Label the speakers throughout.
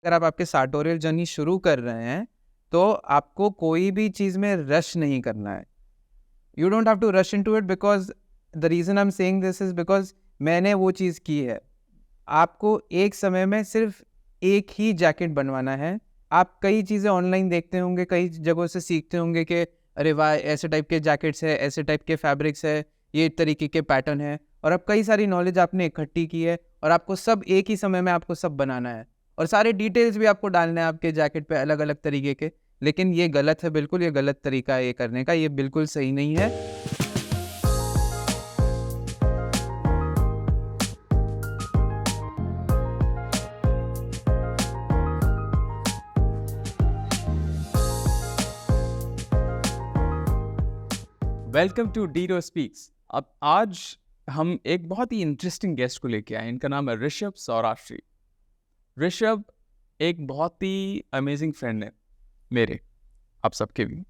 Speaker 1: अगर आप आपके sartorial जर्नी शुरू कर रहे हैं तो आपको कोई भी चीज़ में रश नहीं करना है. You don't have to rush into it because the reason I'm saying this is because मैंने वो चीज़ की है. आपको एक समय में सिर्फ एक ही जैकेट बनवाना है. आप कई चीज़ें ऑनलाइन देखते होंगे, कई जगहों से सीखते होंगे कि अरे वाह ऐसे टाइप के जैकेट्स है, ऐसे टाइप के फैब्रिक्स है, ये तरीके के पैटर्न है, और अब कई सारी नॉलेज आपने इकट्ठी की है और आपको सब एक ही समय में आपको सब बनाना है और सारे डिटेल्स भी आपको डालने हैं आपके जैकेट पे अलग अलग तरीके के. लेकिन ये गलत है, बिल्कुल ये गलत तरीका है ये करने का, ये बिल्कुल सही नहीं है.
Speaker 2: Welcome to Deero speaks. अब आज हम एक बहुत ही इंटरेस्टिंग गेस्ट को लेके आए. इनका नाम है ऋषभ सौराष्ट्री. ऋषभ एक बहुत ही अमेजिंग फ्रेंड है मेरे, आप सबके भी.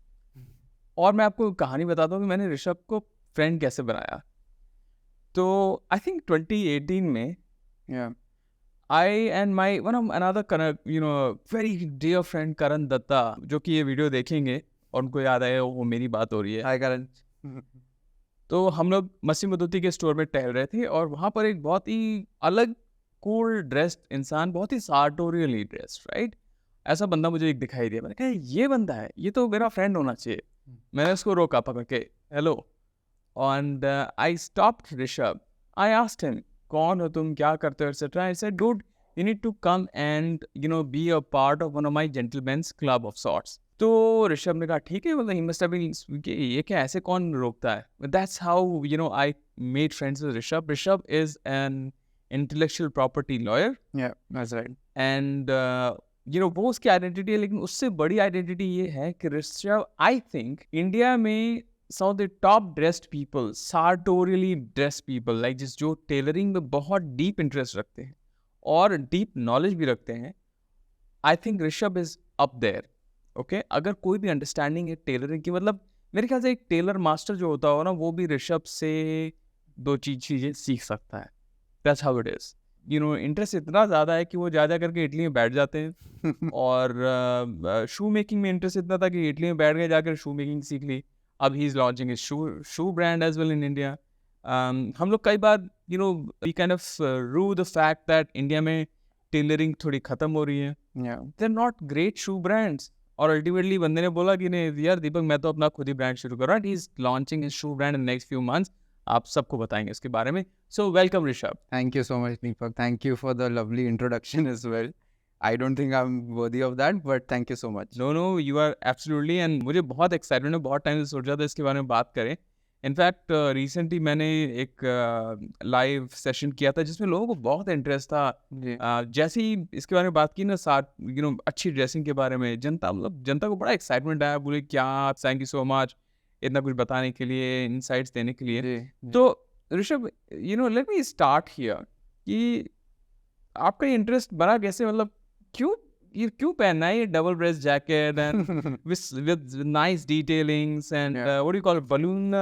Speaker 2: और मैं आपको कहानी बताता हूँ कि मैंने ऋषभ को फ्रेंड कैसे बनाया. तो आई थिंक 2018 में I and my one of another very dear friend Karan Dutta, जो कि ये वीडियो देखेंगे और उनको याद आए वो मेरी बात हो रही है.
Speaker 1: हाय करण.
Speaker 2: तो हम लोग मसी मदुती के स्टोर में टहल रहे थे और वहाँ पर एक बहुत ही अलग कूल ड्रेस्ड इंसान, बहुत ही सार्टोरियली ड्रेस्ड, राइट, ऐसा बंदा मुझे एक दिखाई दिया. मैंने कहा ये बंदा है, ये तो मेरा फ्रेंड होना चाहिए. मैंने उसको रोका पकड़ के, hello, and I stopped Rishabh. I asked him, कौन हो तुम, क्या करते हो, etcetera. I said, dude, you need to come and be a part of one of my gentleman's club of sorts. तो ऋषभ ने कहा ठीक है, मतलब ही मस्ट हैव बीन, ये क्या, ऐसे कौन रोकता है. That's how I made friends with Rishabh. Rishabh is an intellectual property lawyer.
Speaker 1: That's right.
Speaker 2: And वो उसकी आइडेंटिटी है. लेकिन उससे बड़ी आइडेंटिटी ये है कि ऋषभ, आई थिंक इंडिया में some of the top dressed people, sartorially dressed people, like जो टेलरिंग में बहुत डीप इंटरेस्ट रखते हैं और डीप नॉलेज भी रखते हैं. I think Rishabh is up there. Okay, अगर कोई भी अंडरस्टैंडिंग है टेलरिंग की, मतलब मेरे ख्याल से एक टेलर मास्टर जो होता होगा ना, वो भी ऋषभ से दो चीज़ें सीख सकता है. That's how it is. Interest इतना ज़्यादा है कि वो जा करके इटली में बैठ जाते हैं. और शू मेकिंग में इंटरेस्ट इतना था कि इटली में बैठ गए, जाकर शू मेकिंग सीख ली. अब he is launching his shoe brand as well in India. हम लोग कई बार we kind of rue the fact that India में टेलरिंग थोड़ी ख़त्म हो रही है. They are not great shoe brands. और अल्टीमेटली बंदे ने बोला कि नहीं यार दीपक, मैं तो अपना खुद ही ब्रांड शुरू कर रहा हूँ. He is launching his shoe brand in next few months. आप सबको बताएंगे इसके बारे में. So welcome Rishabh.
Speaker 1: Thank you so much, Deepak. Thank you for the lovely introduction as well. I don't think I'm worthy of that, but thank you so much.
Speaker 2: No you are absolutely. And मुझे बहुत excitement है, बहुत time से सोच रहा था इसके बारे में बात करें. इनफैक्ट रिसेंटली मैंने एक लाइव सेशन किया था जिसमें लोगों को बहुत इंटरेस्ट था. जैसे ही इसके बारे में बात की ना, साथ अच्छी ड्रेसिंग के बारे में, जनता को बड़ा एक्साइटमेंट आया. बोले क्या, थैंक यू सो मच इतना कुछ बताने के लिए, इनसाइट्स देने के लिए. तो Rishabh, let me start here कि आपका इंटरेस्ट बना कैसे, मतलब क्यों पहनना है ये double breast jacket and with nice detailings and what do you call it, balloon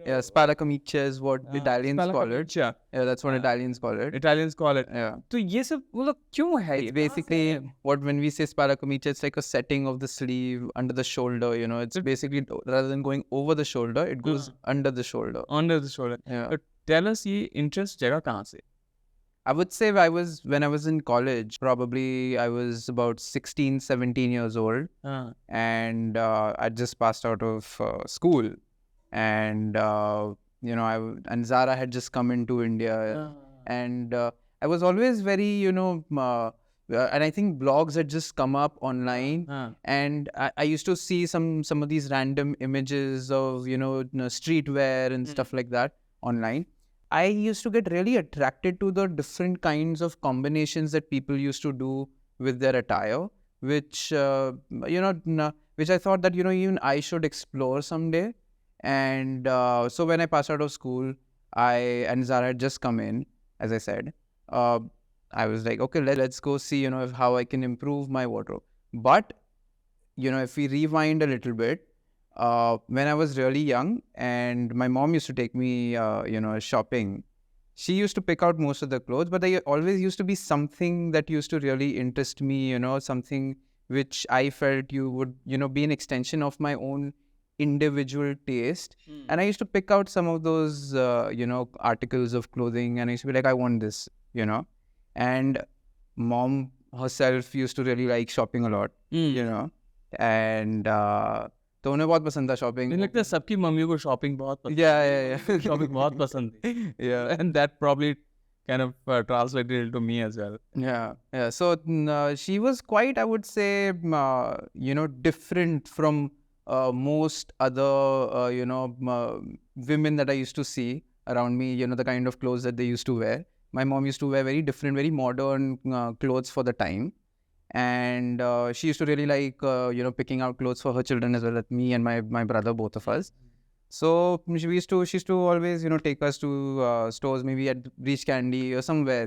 Speaker 1: Yeah, spalacamiche is what Italians call it.
Speaker 2: spalacamiche.
Speaker 1: Yeah, that's what Italians call it.
Speaker 2: Italians call it.
Speaker 1: Yeah.
Speaker 2: तो ये सब मतलब क्यों है?
Speaker 1: It's basically what, when we say spalacamiche, it's like a setting of the sleeve under the shoulder, it's basically rather than going over the shoulder, it goes under the shoulder.
Speaker 2: Under the shoulder.
Speaker 1: Yeah.
Speaker 2: But tell us, ये interest जगह कहाँ से?
Speaker 1: I would say when I was in college, probably I was about 16, 17 years old. And I just passed out of school. And, and Zara had just come into India. And I was always very, and I think blogs had just come up online. And I used to see some of these random images of, streetwear and stuff like that online. I used to get really attracted to the different kinds of combinations that people used to do with their attire, which, which I thought that, even I should explore someday. And so when I passed out of school, and Zara had just come in, as I said, I was like, okay, let's go see, how I can improve my wardrobe. But, if we rewind a little bit, when I was really young and my mom used to take me, shopping, she used to pick out most of the clothes, but there always used to be something that used to really interest me, something which I felt you would, be an extension of my own individual taste. And I used to pick out some of those, articles of clothing, and I used to be like, I want this, And mom herself used to really like shopping a lot, and तो उन्हें बहुत पसंद था shopping.
Speaker 2: मुझे लगता है सबकी मम्मियों को शॉपिंग बहुत पसंद
Speaker 1: Yeah.
Speaker 2: शॉपिंग बहुत पसंद थी.
Speaker 1: Yeah.
Speaker 2: And that probably kind of translated into me as well.
Speaker 1: Yeah. So she was quite, I would say, different from most other, women that I used to see around me, the kind of clothes that they used to wear. My mom used to wear very different, very modern clothes for the time. And she used to really like, picking out clothes for her children as well as me and my brother, both of us. So she used to always, take us to stores, maybe at Reach Candy or somewhere,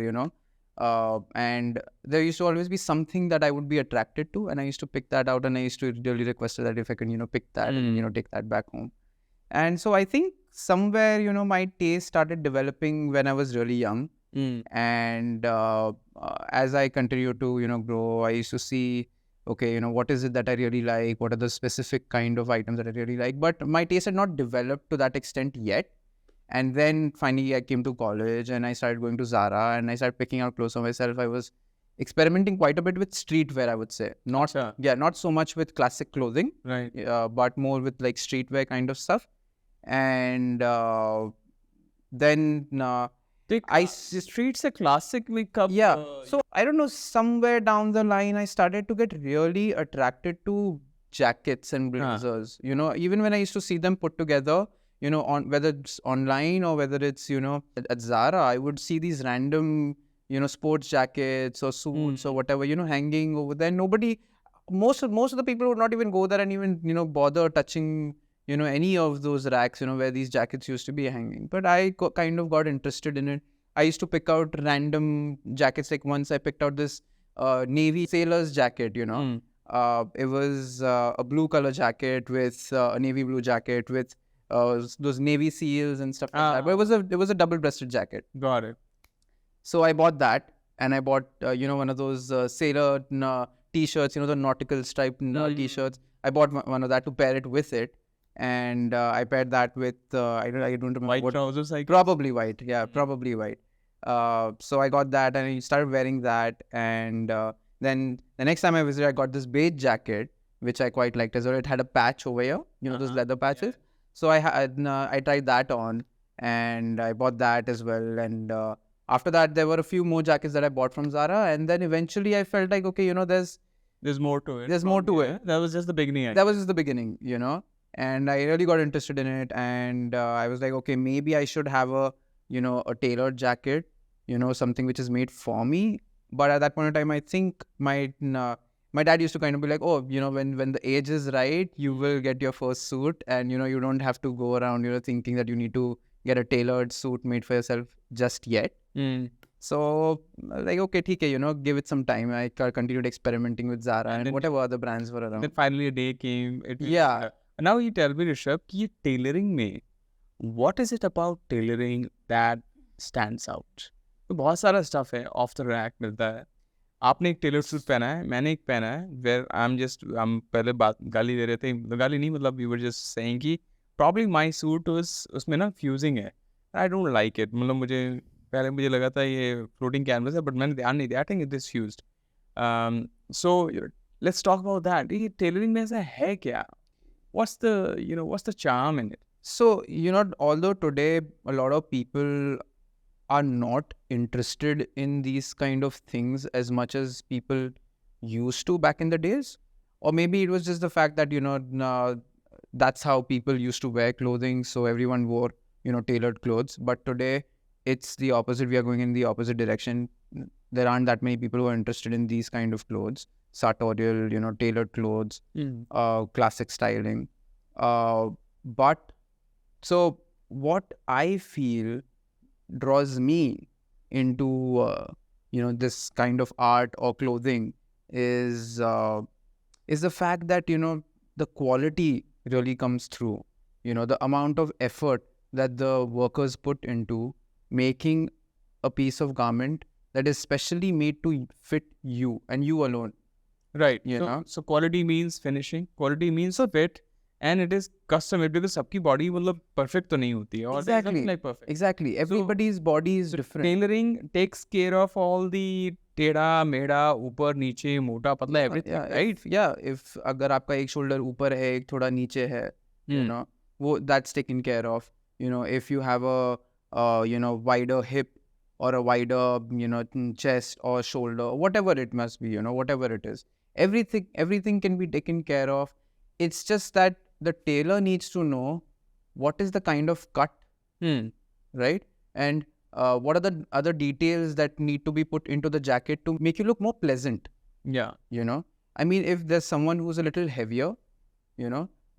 Speaker 1: and there used to always be something that I would be attracted to, and I used to pick that out, and I used to really request her that if I can, pick that and, take that back home. And so I think somewhere, my taste started developing when I was really young. And as I continued to, grow, I used to see, okay, what is it that I really like? What are the specific kind of items that I really like? But my taste had not developed to that extent yet. And then finally I came to college and I started going to Zara and I started picking out clothes for myself. I was experimenting quite a bit with streetwear, I would say. Not so much with classic clothing,
Speaker 2: right?
Speaker 1: But more with like streetwear kind of stuff. And then
Speaker 2: street se classic में कब
Speaker 1: so I don't know, somewhere down the line I started to get really attracted to jackets and blazers. Even when I used to see them put together, on whether it's online or whether it's at Zara, I would see these random sports jackets or suits or whatever hanging over there. Most of the people would not even go there and even bother touching any of those racks, where these jackets used to be hanging. But I kind of got interested in it. I used to pick out random jackets. Like once I picked out this Navy sailor's jacket, it was a blue color jacket with a navy blue jacket with those Navy SEALs and stuff like that. But it was a double-breasted jacket.
Speaker 2: Got it.
Speaker 1: So I bought that, and I bought one of those sailor t-shirts, the nautical striped t-shirts. I bought one of that to pair it with it. And I paired that with I don't remember
Speaker 2: white trousers,
Speaker 1: probably white, probably white. So I got that and I started wearing that, and then the next time I visited, I got this beige jacket which I quite liked as well. It had a patch over here, those leather patches. So I tried that on, and I bought that as well. And after that, there were a few more jackets that I bought from Zara, and then eventually I felt like, okay, there's
Speaker 2: more to it.
Speaker 1: There's more to it.
Speaker 2: That was just the beginning.
Speaker 1: That was just the beginning, And I really got interested in it, and I was like, okay, maybe I should have a tailored jacket, something which is made for me. But at that point in time, I think my dad used to kind of be like, oh, when the age is right, you will get your first suit, and you don't have to go around thinking that you need to get a tailored suit made for yourself just yet. So like, okay, theek hai, give it some time. I continued experimenting with Zara and whatever other brands were around.
Speaker 2: Then finally a day came.
Speaker 1: Now
Speaker 2: you tell me, Rishabh, कि tailoring में, what is it about tailoring that stands out? तो बहुत सारा stuff है, off the rack मिलता है. आपने एक टेलर सूट पहना है, मैंने एक पहना है, where हम पहले गाली दे रहे थे, गाली नहीं, मतलब we were just saying कि probably my suit उसमें ना fusing है. I don't like it. मतलब मुझे लगा था ये floating canvas है, but मैंने ध्यान नहीं दिया. I think it is fused. So let's talk about that. ये tailoring में ऐसा है क्या? What's the charm in it?
Speaker 1: So, although today a lot of people are not interested in these kind of things as much as people used to back in the days, or maybe it was just the fact that, that's how people used to wear clothing. So everyone wore, tailored clothes. But today it's the opposite. We are going in the opposite direction. There aren't that many people who are interested in these kind of clothes. Sartorial, tailored clothes, classic styling. But so what I feel draws me into, this kind of art or clothing is the fact that, the quality really comes through, the amount of effort that the workers put into making a piece of garment that is specially made to fit you and you alone.
Speaker 2: Right.
Speaker 1: You know?
Speaker 2: So quality means finishing. Quality means fit. And it is custom made because सबकी body मतलब perfect तो नहीं होती है. Or there's nothing like perfect.
Speaker 1: Exactly. Everybody's body is different.
Speaker 2: Tailoring takes care of all the टेढ़ा मेढ़ा ऊपर नीचे मोटा पतला everything, right?
Speaker 1: If अगर आपका एक shoulder ऊपर है एक थोड़ा नीचे है, you know, वो that's taken care of. You know, if you have a wider hip or a wider chest or shoulder, whatever it must be, whatever it is, everything can be taken care of. It's just that the tailor needs to know what is the kind of cut, right? And what are the other details that need to be put into the jacket to make you look more pleasant.
Speaker 2: Yeah.
Speaker 1: I mean, if there's someone who's a little heavier,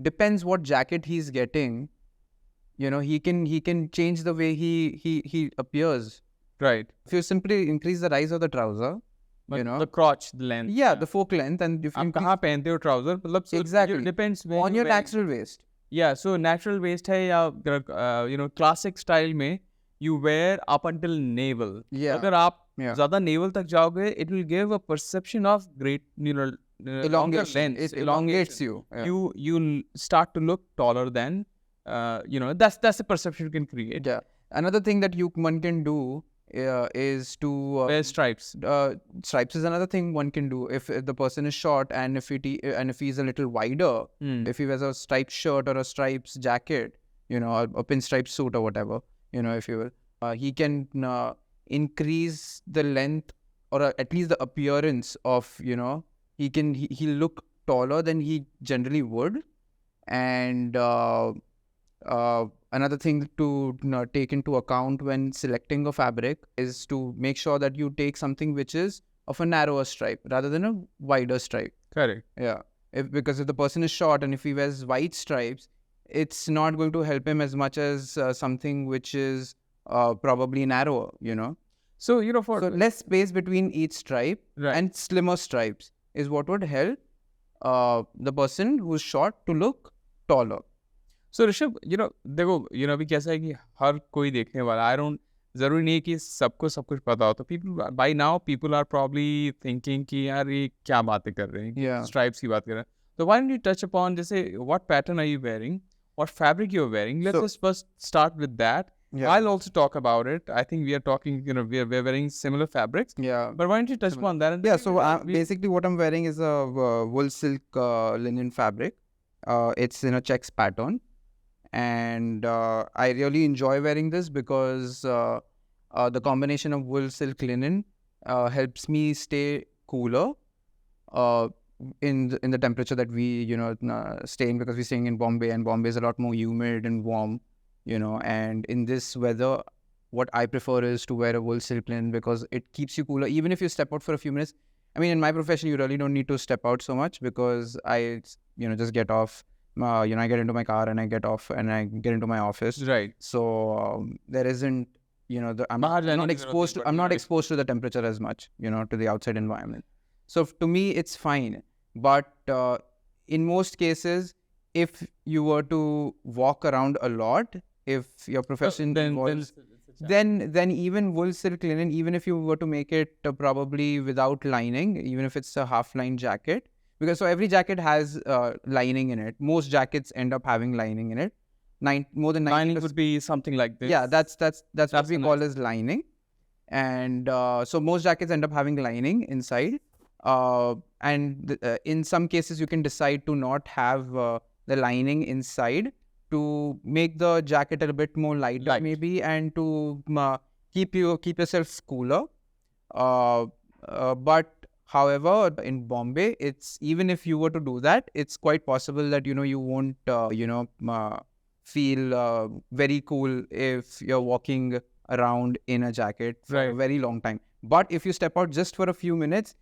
Speaker 1: depends what jacket he's getting, he can change the way he appears.
Speaker 2: Right.
Speaker 1: If you simply increase the rise of the trouser,
Speaker 2: the crotch, the length.
Speaker 1: Yeah, the fork length, and if you
Speaker 2: कहाँ पहनते हो trouser, मतलब
Speaker 1: exactly
Speaker 2: it depends
Speaker 1: on your natural waist.
Speaker 2: Yeah, so natural waist है या classic style में you wear up until navel.
Speaker 1: Yeah.
Speaker 2: अगर आप ज़्यादा navel तक जाओगे, it will give a perception of great
Speaker 1: elongation. It elongates you. Yeah.
Speaker 2: You start to look taller than that's the perception you can create.
Speaker 1: Yeah. Another thing that one can do is to
Speaker 2: wear stripes.
Speaker 1: Stripes is another thing one can do if the person is short and if he's a little wider. If he wears a striped shirt or a stripes jacket, or a pinstripe suit or whatever, if you will, he can increase the length or at least the appearance of he'll look taller than he generally would. And another thing to take into account when selecting a fabric is to make sure that you take something which is of a narrower stripe rather than a wider stripe.
Speaker 2: Correct.
Speaker 1: Yeah. Because if the person is short and if he wears wide stripes, it's not going to help him as much as something which is probably narrower, So, so less space between each stripe and slimmer stripes is what would help the person who's short to look taller.
Speaker 2: So Rishabh, देखो, अभी कैसा है कि हर कोई देखने वाला, जरूरी नहीं है कि सबको सब कुछ पता हो. तो by now people are probably thinking कि यार ये क्या बातें कर रहे हैं, stripes की बात कर रहे हैं. So why don't you touch upon जैसे what pattern are you wearing, what fabric you're wearing? Let's just first start with that. Yeah. I'll also talk about it. I think we are talking, we're wearing similar fabrics.
Speaker 1: Yeah.
Speaker 2: But why don't you touch upon that? And
Speaker 1: so basically what I'm wearing is a wool silk linen fabric. It's in a checks pattern. And I really enjoy wearing this because the combination of wool, silk, linen helps me stay cooler in the temperature that we stay in, because we're staying in Bombay, and Bombay is a lot more humid and warm, and in this weather what I prefer is to wear a wool, silk, linen because it keeps you cooler even if you step out for a few minutes. I mean, in my profession you really don't need to step out so much because I just get off. I get into my car and I get off and I get into my office.
Speaker 2: Right.
Speaker 1: So there isn't, I'm not exposed to the temperature as much, to the outside environment. So to me, it's fine. But in most cases, if you were to walk around a lot, if your profession involves, then even wool, silk, linen, even if you were to make it probably without lining, even if it's a half-lined jacket, because so every jacket has lining in it. Most jackets end up having lining in it. More than 90%.
Speaker 2: Lining would be something like this.
Speaker 1: Yeah, that's what we call as lining. And so most jackets end up having lining inside. And in some cases, you can decide to not have the lining inside to make the jacket a bit more lighter, maybe, and to keep yourself cooler. But however, in Bombay, it's even if you were to do that, it's quite possible that you won't feel very cool if you're walking around in a jacket for a very long time. But if you step out just for a few minutes,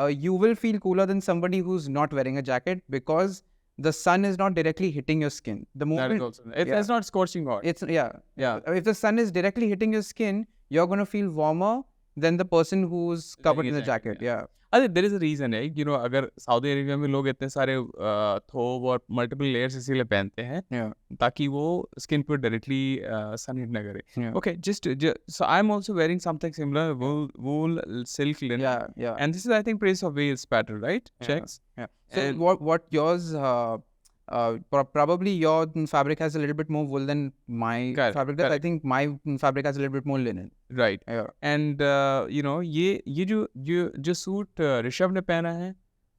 Speaker 1: you will feel cooler than somebody who's not wearing a jacket because the sun is not directly hitting your skin. The moment
Speaker 2: it's not scorching hot.
Speaker 1: If the sun is directly hitting your skin, you're going to feel warmer than the person who's covered in the jacket. Yeah.
Speaker 2: अरे there is a reason है, you know, अगर Saudi Arabia में लोग इतने सारे थोप और multiple layers इसीलिए पहनते हैं ताकि वो स्किन पर डायरेक्टली सन हिट ना करे. Okay, just so I'm also wearing something similar, wool silk linen.
Speaker 1: Yeah.
Speaker 2: And this is, I think, Prince of Wales pattern, right? Checks.
Speaker 1: Yeah. So what yours? Probably your fabric has a little bit more wool than my fabric. I think my fabric has a little bit more linen.
Speaker 2: Right. Yeah. And you know, ये जो suit Rishabh ने पहना है,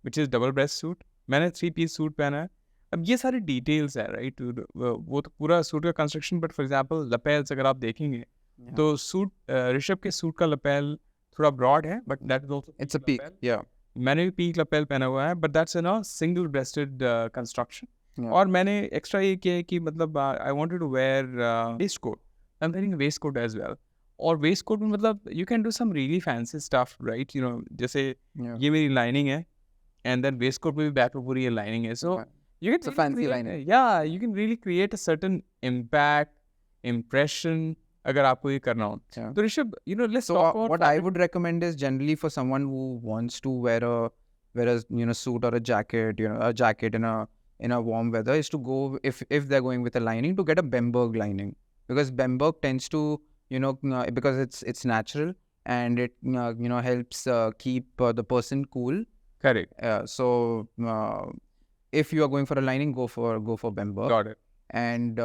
Speaker 2: which is double breast suit, मैंने 3-piece suit पहना है. अब ये सारे डिटेल्स है, राइट? वो तो पूरा सूट का कंस्ट्रक्शन, बट फॉर एग्जांपल लपेल्स अगर आप देखेंगे तो सूट ऋषभ के सूट का लपेल थोड़ा ब्रॉड है, but that is also
Speaker 1: it's a peak. या
Speaker 2: मैंने भी पीक लपेल पहना हुआ है, but that's a single breasted construction. और मैंने एक्स्ट्रा ये किया है कि मतलब I wanted to wear waistcoat. I am wearing waistcoat as well. और वेस्ट कोट में मतलब you can do some really fancy stuff, right? You know, जैसे ये मेरी लाइनिंग है, एंड देन वेस्ट कोट में भी बैक पे पूरी ये लाइनिंग है. सो you can
Speaker 1: fancy lining.
Speaker 2: Yeah, you can really create a certain impact, impression अगर आपको ये करना हो. तो Rishabh, you know, let's talk about
Speaker 1: what I would recommend is generally for someone who wants to wear a you know, suit or a jacket, you know, a jacket in a warm weather, is to go, if they're going with a lining, to get a Bemberg lining, because Bemberg tends to, you know, because it's natural and it you know, helps keep the person cool.
Speaker 2: Correct.
Speaker 1: So if you are going for a lining, go for Bemberg.
Speaker 2: Got it.
Speaker 1: And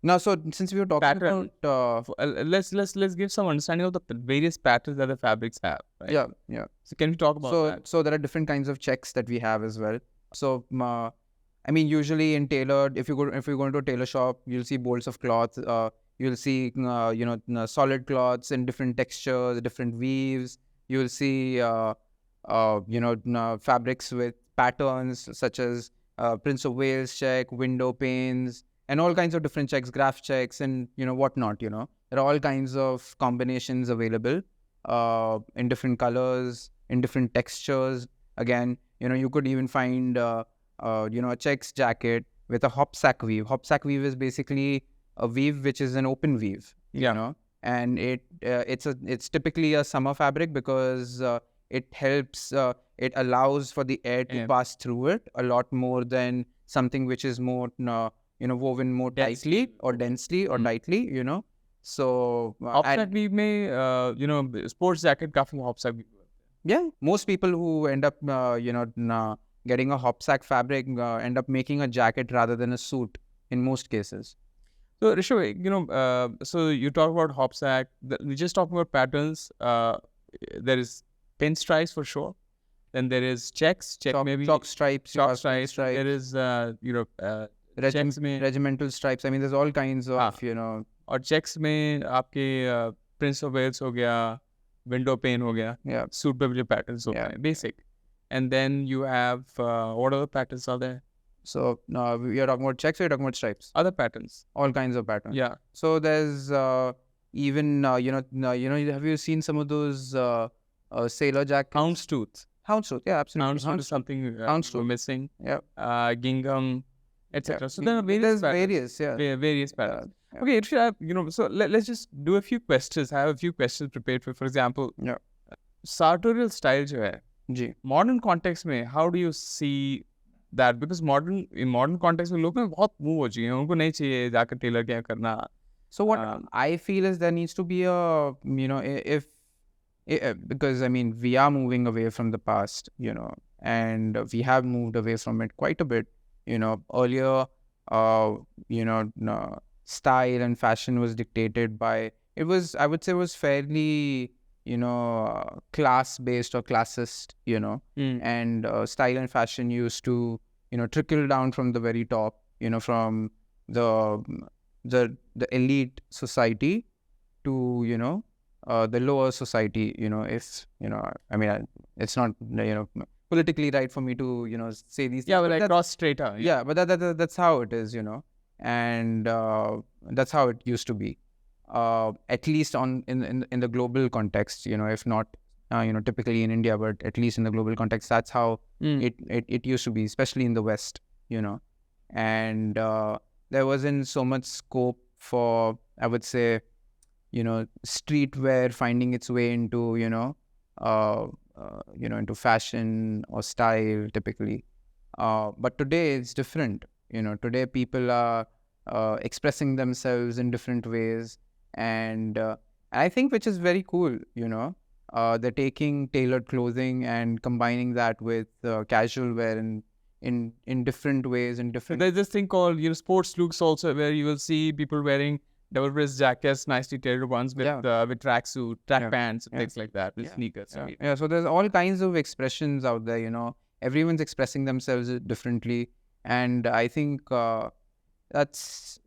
Speaker 1: now, so since we were talking about
Speaker 2: let's give some understanding of the various patterns that the fabrics have, right?
Speaker 1: Yeah.
Speaker 2: So can we talk about that?
Speaker 1: So there are different kinds of checks that we have as well. So I mean, usually in tailored, if you go into a tailor shop, you'll see bolts of cloth. You'll see you know, solid cloths in different textures, different weaves. You'll see you know, fabrics with patterns such as Prince of Wales check, window panes, and all kinds of different checks, graph checks, and you know, whatnot. You know, there are all kinds of combinations available in different colors, in different textures. Again, you know, you could even find you know, a checks jacket with a hop sack weave. Hop sack weave is basically a weave which is an open weave. You know, and it's typically a summer fabric because it helps. It allows for the air to pass through it a lot more than something which is more, you know, woven more tightly or densely or tightly, you know. So
Speaker 2: hop sack weave में you know, sports jacket काफी hop sack weave.
Speaker 1: Yeah, most people who end up you know, getting a hop sack fabric end up making a jacket rather than a suit in most cases.
Speaker 2: So Rishabh, you know, so you talk about hop sack. We just talking about patterns. There is pinstripes for sure. Then there is checks, maybe
Speaker 1: chalk stripes.
Speaker 2: There is you know, checks में
Speaker 1: regimental stripes. I mean, there's all kinds of you know.
Speaker 2: और checks में आपके Prince of Wales हो गया, window pane हो गया, suit पे जो patterns होते हैं, basic. And then you have what other patterns are there?
Speaker 1: So we are talking about checks, or you're talking about stripes?
Speaker 2: Other patterns.
Speaker 1: All kinds of patterns.
Speaker 2: Yeah.
Speaker 1: So there's even you know, have you seen some of those sailor jackets?
Speaker 2: Houndstooth.
Speaker 1: Houndstooth, yeah, absolutely.
Speaker 2: Houndstooth is something we're missing.
Speaker 1: Yeah.
Speaker 2: Gingham, etc. So there are
Speaker 1: various
Speaker 2: patterns. Okay, Rishabh, you know, so let's just do a few questions. I have a few questions prepared for example, sartorial style जो है,
Speaker 1: जी,
Speaker 2: modern context में, how do you see that? Because in modern context में लोग में बहुत move हो चुके हैं, उनको नहीं चाहिए जाकर टेलर क्या करना.
Speaker 1: So what I feel is there needs to be a, you know, if because I mean, we are moving away from the past, you know, and we have moved away from it quite a bit. You know, earlier, you know, style and fashion was dictated by, I would say it was fairly, you know, class-based or classist, you know, and style and fashion used to, you know, trickle down from the very top, you know, from the elite society to, you know, the lower society, you know, if, you know, I mean, it's not, you know, politically right for me to, you know, say these things.
Speaker 2: Yeah, but like cross strata.
Speaker 1: Yeah, but that's how it is, you know, and that's how it used to be, at least in the global context, you know, if not, you know, typically in India, but at least in the global context, that's how it used to be, especially in the West, you know, and there wasn't so much scope for, I would say, streetwear finding its way into, into fashion or style typically. But today it's different. Today people are expressing themselves in different ways, and I think which is very cool. They're taking tailored clothing and combining that with casual wear in different ways, in different.
Speaker 2: There's this thing called sports looks also, where you will see people wearing double-breast jackets, nicely tailored ones with tracksuit, track pants, and things like that, with sneakers.
Speaker 1: Yeah, so there's all kinds of expressions out there. Everyone's expressing themselves differently, and I think that's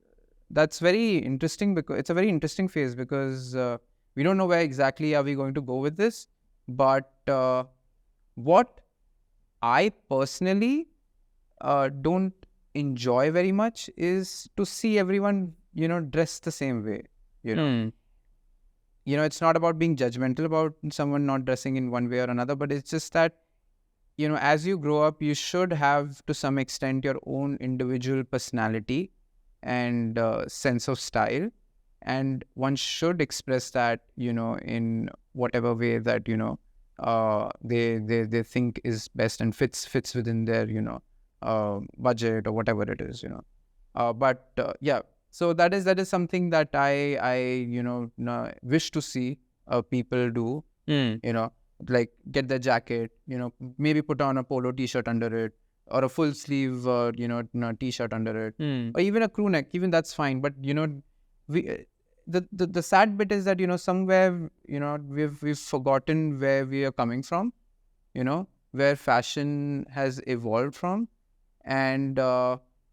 Speaker 1: very interesting, because it's a very interesting phase, because we don't know where exactly are we going to go with this. But what I personally don't enjoy very much is to see everyone dressed the same way. It's not about being judgmental about someone not dressing in one way or another, but it's just that as you grow up, you should have to some extent your own individual personality and sense of style, and one should express that in whatever way that they think is best and fits within their budget or whatever it is. But so that is something that I wish to see people do. Like get the jacket, maybe put on a polo t-shirt under it, or a full sleeve t-shirt under it, or even a crew neck. Even that's fine. But we the sad bit is that somewhere we've forgotten where we are coming from, where fashion has evolved from, and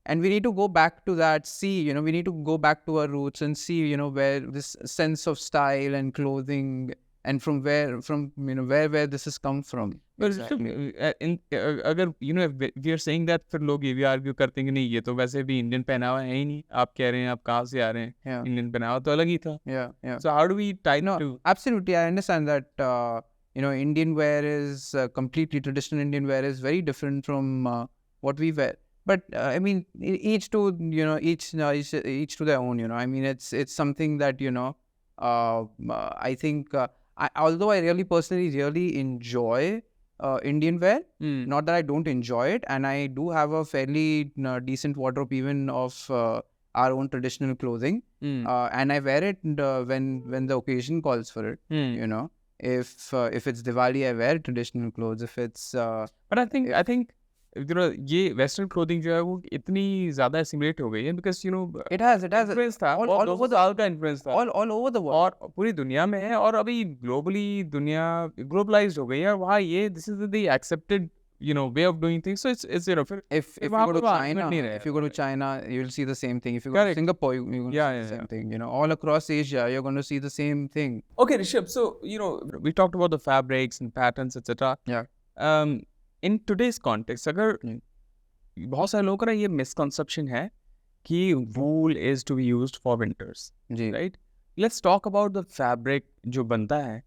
Speaker 1: we need to go back to that. See, we need to go back to our roots and see where this sense of style and clothing, and from where this has come from.
Speaker 2: But अगर we are saying that, फिर लोग ये भी argue करते हैं कि नहीं, ये तो वैसे भी इंडियन पहनावा है ही नहीं, आप कह रहे हैं आप कहाँ से आ रहे हैं, इंडियन पहनावा तो अलग ही था. So how do we tie to?
Speaker 1: Absolutely, I understand that Indian wear is completely traditional. Indian wear is very different from what we wear. But I mean, each to their own. I mean, it's something that I think although I really personally really enjoy Indian wear, not that I don't enjoy it, and I do have a fairly decent wardrobe even of our own traditional clothing, and I wear it when the occasion calls for it. If it's Diwali, I wear traditional clothes. If it's
Speaker 2: but I think ये western clothing जो है वो इतनी ज़्यादा assimilate हो गई है, because
Speaker 1: it has
Speaker 2: influence था,
Speaker 1: all over the
Speaker 2: साल का influence था,
Speaker 1: all over the world,
Speaker 2: और पूरी दुनिया में है, और अभी globally दुनिया globalized हो गई है, और वहाँ ये this is the accepted way of doing things. So it's
Speaker 1: if you go to China, you'll see the same thing. If you go to Singapore, you're going to see the same thing. All across Asia, you're going to see the same thing.
Speaker 2: Okay, Rishabh, so we talked about the fabrics and patterns, etc. In today's context, अगर बहुत सारे लोगों का ये misconception है कि wool is to be used for winters, right? Let's talk about the fabric जो बनता है,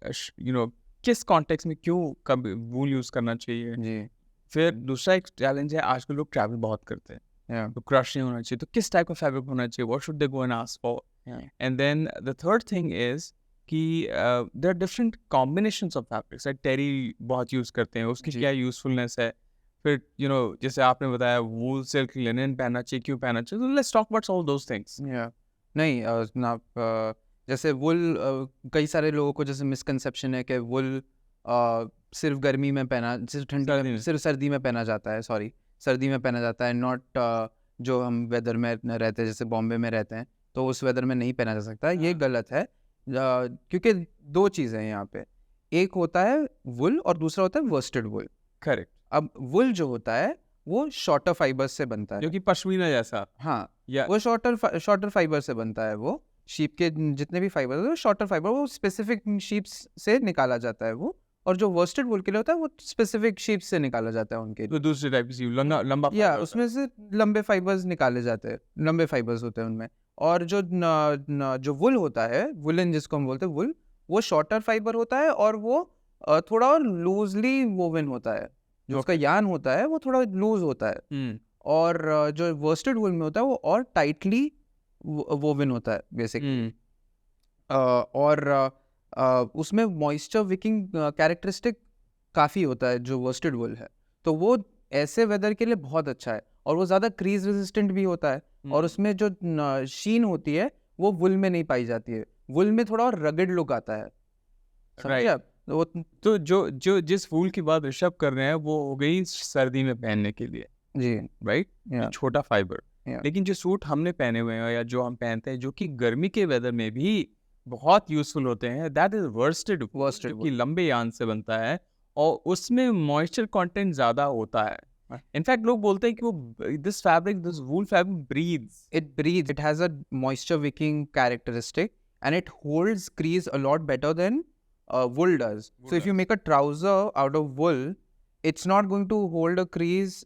Speaker 2: किस context में क्यों कब wool use करना चाहिए. फिर दूसरा एक challenge है, आजकल लोग travel बहुत करते हैं, तो crush नहीं होना चाहिए, तो किस type of fabric होना चाहिए, what should they go and ask for? And then the third thing is कि there are different combinations of fabrics. Like terry बहुत use करते हैं, उसकी क्या usefulness है. फिर जैसे आपने बताया wool, silk, linen पहनना चाहिए, क्यों पहनना चाहिए. So let's talk about all those things.
Speaker 1: नहीं जैसे wool कई सारे लोगों को जैसे misconception है कि wool सिर्फ गर्मी में पहना, सिर्फ सर्दी में पहना जाता है. सर्दी में पहना जाता है, not जो हम वेदर में रहते हैं, जैसे बॉम्बे में रहते हैं, तो उस वेदर में नहीं पहना जा सकता. ये गलत है, क्योंकि दो चीज़ें हैं यहाँ पे. एक होता है वुल और दूसरा होता है वर्स्टेड वुल.
Speaker 2: करेक्ट.
Speaker 1: अब वुल जो होता है वो शॉर्टर फाइबर्स से बनता है,
Speaker 2: जो कि पश्मीना जैसा.
Speaker 1: वो शॉर्टर फाइबर से बनता है. वो शीप के जितने भी फाइबर होते हैं शॉर्टर फाइबर, वो स्पेसिफिक शीप्स से निकाला जाता है वो. और जो वर्स्टेड वुल के लिए होता है वो स्पेसिफिक शीप्स से निकाला जाता है उनके.
Speaker 2: तो दूसरे टाइप की लंबा
Speaker 1: उसमें से लंबे फाइबर्स निकाले जाते हैं, लंबे फाइबर्स होते हैं उनमें. और जो वुल होता है, वुलन जिसको हम बोलते हैं वुल, वो शॉर्टर फाइबर होता है और वो थोड़ा और लूजली वोवन होता है. जो उसका यान होता है वो थोड़ा लूज होता है. और जो वर्स्टेड वुल में होता है वो और टाइटली वोवन होता है बेसिकली. और उसमें मॉइस्चर विकिंग कैरेक्टरिस्टिक काफ़ी होता है जो वर्स्टेड वुल है, तो वो ऐसे वेदर के लिए बहुत अच्छा है, और वो ज़्यादा क्रीज रेजिस्टेंट भी होता है, और उसमें जो शीन होती है वो वुल में नहीं पाई जाती है, वुल में थोड़ा और रगड लुक आता है, समझिए आप?
Speaker 2: तो जो जिस वूल की बात ऋषभ कर रहे हैं वो हो गई सर्दी में पहनने के लिए,
Speaker 1: जी,
Speaker 2: राइट, छोटा फाइबर। लेकिन जो सूट हमने पहने हुए हैं या जो हम पहनते हैं जो कि गर्मी के वेदर में भी बहुत यूजफुल होते हैं, दैट इज वर्स्टेड कि लंबे यान से बनता है और उसमें मॉइस्चर कंटेंट ज्यादा होता है। इनफैक्ट लोग बोलते हैं कि वो this wool fabric
Speaker 1: breathes, it has a moisture wicking characteristic, and it holds crease a lot better than wool does. So if you make a trouser out of wool, it's not going to hold a crease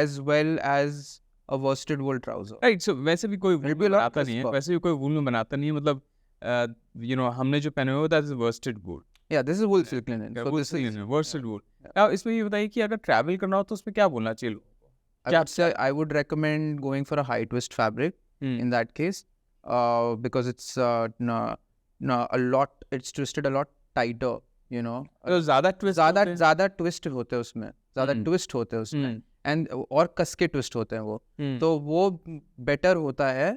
Speaker 1: as well as a worsted wool trouser.
Speaker 2: Right. So वैसे भी कोई
Speaker 1: It'll be a lot
Speaker 2: बनाता नहीं है,
Speaker 1: crisper.
Speaker 2: वैसे भी कोई वूल में बनाता नहीं है, मतलब हमने जो पहने हुए that is worsted wool.
Speaker 1: Yeah, this is wool silk linen. So this is
Speaker 2: worsted wool. अब इसमें ये बताइए कि अगर ट्रैवल करना हो तो उसमें क्या बोलना चाहिए लोगों को?
Speaker 1: I would say I would recommend going for a high twist fabric in that case, because it's it's twisted a lot tighter, you know.
Speaker 2: तो ज्यादा ट्विस्ट
Speaker 1: ज़्यादा ट्विस्ट होते हैं उसमें, ज़्यादा ट्विस्ट होते हैं उसमें, एंड और कस के ट्विस्ट होते हैं वो, तो वो बेटर होता है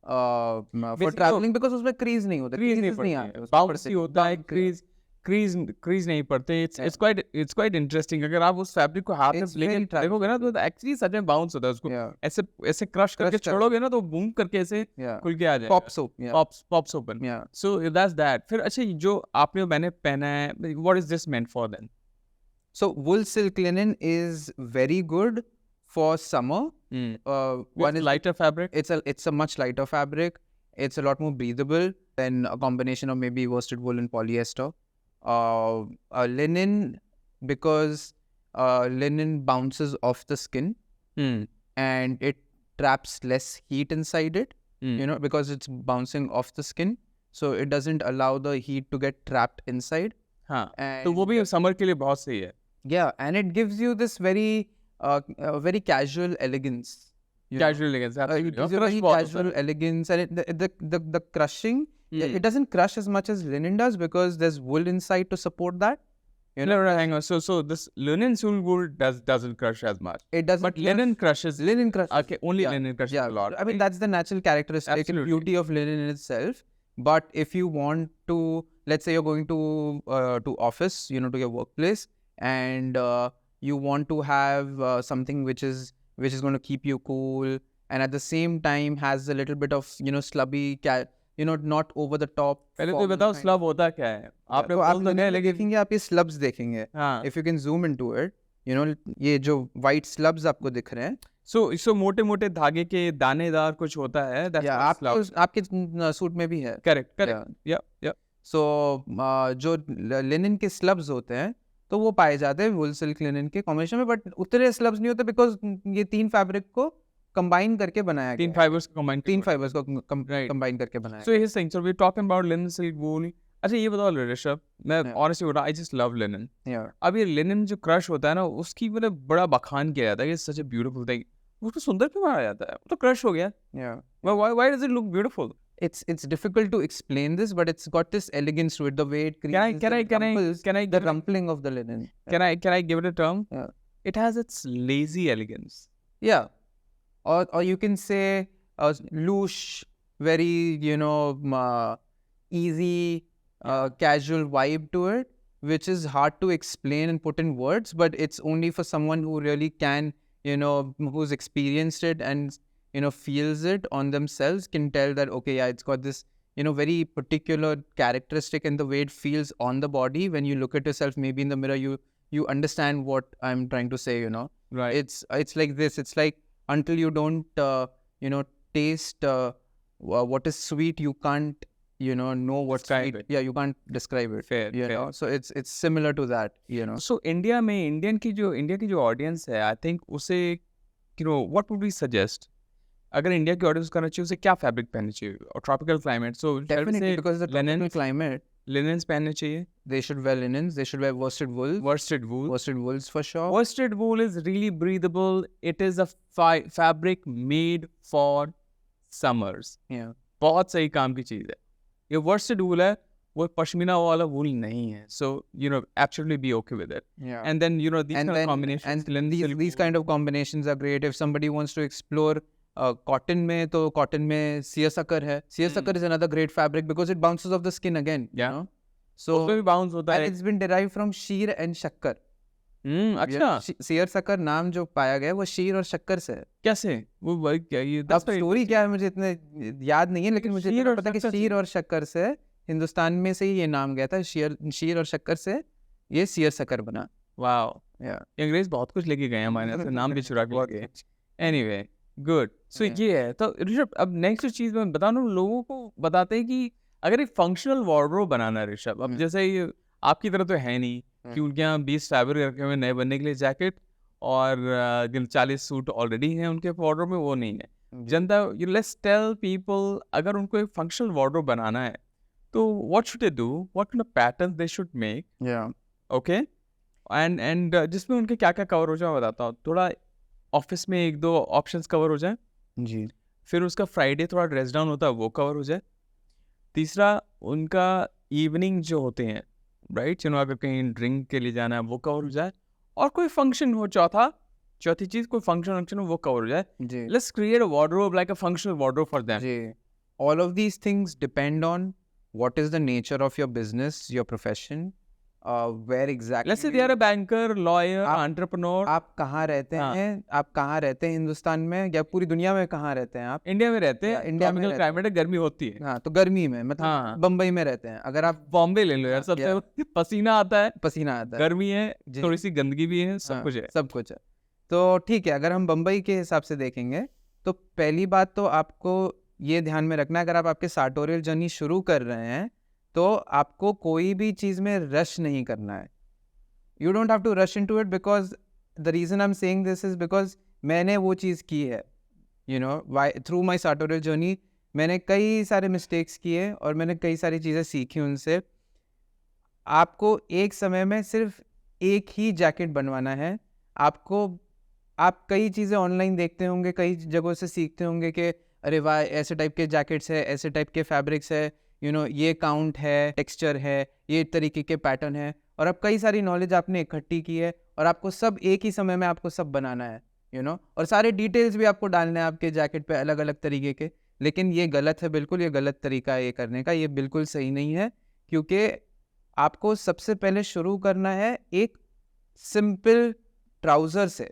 Speaker 1: फॉर ट्रैवलिंग, बिकॉज उसमें क्रीज नहीं होता,
Speaker 2: क्रीज नहीं
Speaker 1: आता,
Speaker 2: बाउंसी होता है, क्रीज नहीं पड़ते। It's quite interesting. अगर आप उस फैब्रिक को हाथ में लेके देखोगे ना तो एक्चुअली सच में बाउंस होता है, उसको ऐसे ऐसे क्रश करके छोड़ोगे ना तो बूम करके ऐसे खुल के आ जाएगा, pops open. So that's that. फिर अच्छा, जो आपने मैंने पहना है, what is this meant for then?
Speaker 1: So wool silk linen is very good for summer.
Speaker 2: One is lighter fabric.
Speaker 1: It's a much lighter fabric. It's a lot more breathable than a combination of maybe worsted wool and polyester. Linen, because linen bounces off the skin and it traps less heat inside it. You know, because it's bouncing off the skin, so it doesn't allow the heat to get trapped inside.
Speaker 2: हाँ, तो वो भी summer के लिए बहुत सही है।
Speaker 1: Yeah, and it gives you this very casual elegance.
Speaker 2: Casual elegance,
Speaker 1: It gives you very casual elegance, and the crushing, it doesn't crush as much as linen does because there's wool inside to support that. You know?
Speaker 2: No, hang on. So this linen wool doesn't crush as much.
Speaker 1: It doesn't.
Speaker 2: But linen crushes.
Speaker 1: Linen crushes.
Speaker 2: Okay, only linen crushes a lot.
Speaker 1: I mean, that's the natural characteristic and beauty of linen in itself. But if you want to, let's say you're going to office, you know, to your workplace, and you want to have something which is going to keep you cool, and at the same time has a little bit of, you know, slubby, you know, not over the top.
Speaker 2: पहले तो बताओ slub होता क्या है? आपने
Speaker 1: आप देखेंगे, आप ये स्लब्स देखेंगे, if you can zoom into it, you know, ये जो white slubs आपको दिख रहे हैं,
Speaker 2: so मोटे मोटे धागे के दानेदार कुछ होता है,
Speaker 1: आपके सूट में भी है।
Speaker 2: करेक्ट।
Speaker 1: So जो लिनन के स्लब्स होते हैं तो वो पाए जाते हैं वुल सिल्क लिनन के कॉम्बिनेशन में, बट उतने स्लब्स नहीं होते बिकॉज ये तीन फैब्रिक को कंबाइन करके बनाया गया, तीन फाइबर्स को कंबाइन करके बनाया।
Speaker 2: So here's the thing. So we're talking about linen, silk, wool. अच्छा ये बताओ ऋषभ, मैं honestly बोल रहा, I just love linen. अब ये लिनन जो क्रश होता है ना, उसकी मतलब बड़ा बखान किया जाता है कि such a beautiful thing. उसको सुंदर क्यों माना जाता है? वो तो क्रश हो गया। Why does it look beautiful?
Speaker 1: It's difficult to explain this, but it's got this elegance to it. The way it creates the rumpling of the linen.
Speaker 2: Can I give it a term? It has its lazy elegance.
Speaker 1: Yeah, or you can say louche, very, you know, easy, casual vibe to it, which is hard to explain and put in words, but it's only for someone who really can, you know, who's experienced it and, you know, feels it on themselves, can tell that, okay, yeah, it's got this, you know, very particular characteristic in the way it feels on the body. When you look at yourself, maybe in the mirror, you understand what I'm trying to say, you know.
Speaker 2: Right.
Speaker 1: It's like this. It's like until you don't, you know, taste what is sweet, you can't, you know what's sweet. Yeah, you can't describe it.
Speaker 2: Fair.
Speaker 1: Know? So it's similar to that, you know.
Speaker 2: So India में India की जो audience है, I think उसे, you know, what would we suggest? अगर India की audience करना चाहिए उसे क्या फैब्रिक पहनना चाहिए? और tropical climate, so
Speaker 1: definitely because the tropical climate,
Speaker 2: linens पहनने चाहिए.
Speaker 1: They should wear linens. They should wear worsted wool.
Speaker 2: Worsted
Speaker 1: wools for sure.
Speaker 2: Worsted wool is really breathable. It is a fabric made for summers.
Speaker 1: Yeah.
Speaker 2: बहुत सही काम की चीज़ है. ये worsted wool है, वो पश्मीना वाला wool नहीं है. So absolutely be okay with it.
Speaker 1: Yeah.
Speaker 2: And then these kind of combinations.
Speaker 1: And these kind of combinations are great if somebody wants to explore cotton में, तो cotton में seersucker है. Seersucker is another great fabric because it bounces off the skin again.
Speaker 2: Yeah.
Speaker 1: You know? So
Speaker 2: उसमें भी bounce होता है.
Speaker 1: and it's been derived from sheer and shakkar.
Speaker 2: अच्छा.
Speaker 1: seersucker नाम जो पाया गया है वो शीर और शक्कर से है.
Speaker 2: कैसे? वो क्या ये?
Speaker 1: अब स्टोरी क्या है मुझे इतने याद नहीं है, लेकिन मुझे इतना पता है कि शीर और शक्कर से हिंदुस्तान में से ही ये नाम गया था. शीर और शक्कर से ये seersucker बना.
Speaker 2: वाओ.
Speaker 1: Yeah.
Speaker 2: अंग्रेज बहुत कुछ लेके गए हमारे से, नाम भी चुरा के लेके. Anyway good. सो ये है. तो ऋषभ, अब नेक्स्ट चीज मैं बता रहा हूँ, लोगों को बताते हैं कि अगर एक फंक्शनल वार्डरोब बनाना है ऋषभ, अब जैसे ये आपकी तरह तो है नहीं कि उनके यहाँ 20 फैब्रिक रखे हुए नए बनने के लिए जैकेट और 40 सूट ऑलरेडी हैं उनके वार्डरोब में, वो नहीं है. जनता, यू लेट्स टेल पीपल, अगर उनको एक फंक्शनल वार्डरोब बनाना है तो what should they do, what kind of pattern they should make. Okay. And जिसमें उनके क्या क्या कवर हो जाए मैं बताता हूँ. थोड़ा ऑफिस में 1-2 ऑप्शंस कवर हो जाए
Speaker 1: जी.
Speaker 2: फिर उसका फ्राइडे थोड़ा ड्रेस डाउन होता है वो कवर हो जाए. तीसरा उनका इवनिंग जो होते हैं, राइट, अगर कहीं ड्रिंक के लिए जाना है वो कवर हो जाए. और कोई फंक्शन हो, चौथी चीज कोई फंक्शन हो वो कवर हो जाए. Let's create a wardrobe like a functional wardrobe for them.
Speaker 1: जी. All of these things depend on what is the nature of your business, your profession, where exactly.
Speaker 2: Let's say they are a banker, lawyer, entrepreneur.
Speaker 1: आप कहाँ रहते हैं? आप कहाँ रहते हैं हिंदुस्तान में या पूरी दुनिया में? कहाँ रहते हैं आप?
Speaker 2: इंडिया में रहते हैं.
Speaker 1: इंडिया में
Speaker 2: क्लाइमेट है, गर्मी होती है.
Speaker 1: हाँ, तो गर्मी में मतलब बम्बई में रहते हैं. अगर आप
Speaker 2: बॉम्बे ले लो यार, सबसे पसीना आता है, गर्मी है, थोड़ी सी गंदगी भी है, सब कुछ है. तो ठीक है, अगर हम बम्बई के हिसाब से देखेंगे तो पहली बात तो आपको ये ध्यान में रखना है, अगर आप आपके sartorial जर्नी शुरू कर रहे हैं तो आपको कोई भी चीज़ में रश नहीं करना है. You don't have to rush into it, because the reason I am saying this is because मैंने वो चीज़ की है. थ्रू माई sartorial जर्नी मैंने कई सारे मिस्टेक्स किए और मैंने कई सारी चीज़ें सीखी उनसे. आपको एक समय में सिर्फ एक ही जैकेट बनवाना है. आप कई चीज़ें ऑनलाइन देखते होंगे, कई जगहों से सीखते होंगे कि अरे वाह, ऐसे टाइप के जैकेट्स है, ऐसे टाइप के फैब्रिक्स है, ये काउंट है, टेक्सचर है, ये तरीके के पैटर्न है, और अब कई सारी नॉलेज आपने इकट्ठी की है और आपको सब एक ही समय में आपको सब बनाना है, और सारे डिटेल्स भी आपको डालने हैं आपके जैकेट पे अलग अलग तरीके के. लेकिन ये गलत है, बिल्कुल ये गलत तरीका है ये करने का. ये बिल्कुल सही नहीं है, क्योंकि आपको सबसे पहले शुरू करना है एक सिंपल ट्राउज़र से.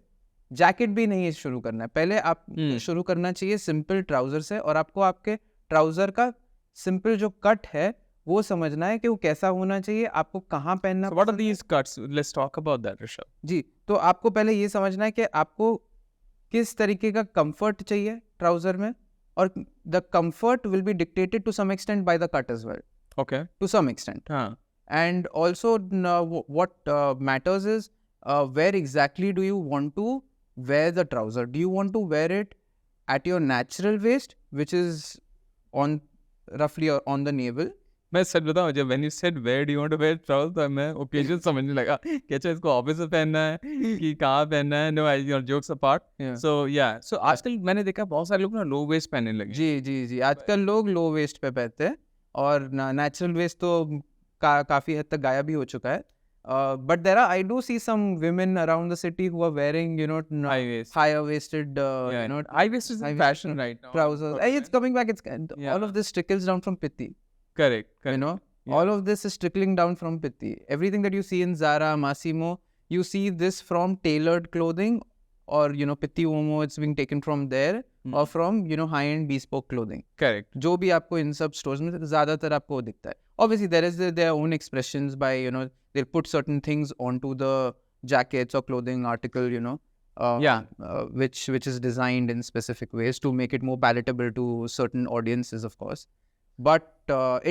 Speaker 2: जैकेट भी नहीं शुरू करना है, पहले आप शुरू करना चाहिए सिंपल ट्राउज़र से. और आपको आपके ट्राउज़र का सिंपल जो कट है वो समझना है कि वो कैसा होना चाहिए, आपको कहाँ पहनना. So what are these cuts? Let's talk about that, Rishabh.
Speaker 1: जी, तो आपको पहले ये समझना है कि आपको किस तरीके का कंफर्ट चाहिए ट्राउज़र में, और the comfort will be dictated to some extent by the cut as well.
Speaker 2: Okay.
Speaker 1: To some extent. And also what matters is where exactly do you want to wear the trouser. Do you want to wear it at your natural waist, which is on roughly on the navel?
Speaker 2: मैं सच बताऊं, जब when you said where do you want to wear trousers, तो मैं occasion समझने लगा कि अच्छा इसको ऑफिस में पहनना है कि कहाँ पहनना है. No, jokes apart. So yeah, so आजकल मैंने देखा बहुत सारे लोग ना लो वेस्ट पहनने लगे.
Speaker 1: जी, आजकल लोग लो वेस्ट पे पहनते हैं और नेचुरल वेस्ट तो काफ़ी हद तक गायब भी हो चुका है. But I do see some women around the city who are wearing, higher waisted,
Speaker 2: high waist is in fashion right now.
Speaker 1: Trousers. It's coming back. All of this trickles down from Pitti.
Speaker 2: Correct.
Speaker 1: All of this is trickling down from Pitti. Everything that you see in Zara, Massimo, you see this from tailored clothing, or Pitti Uomo, it's being taken from there, or from high-end bespoke clothing.
Speaker 2: Correct.
Speaker 1: जो भी आपको इन सब stores में ज़्यादातर आपको दिखता है. Obviously, there is their own expressions by they'll put certain things onto the jackets or clothing article, which is designed in specific ways to make it more palatable to certain audiences, of course. But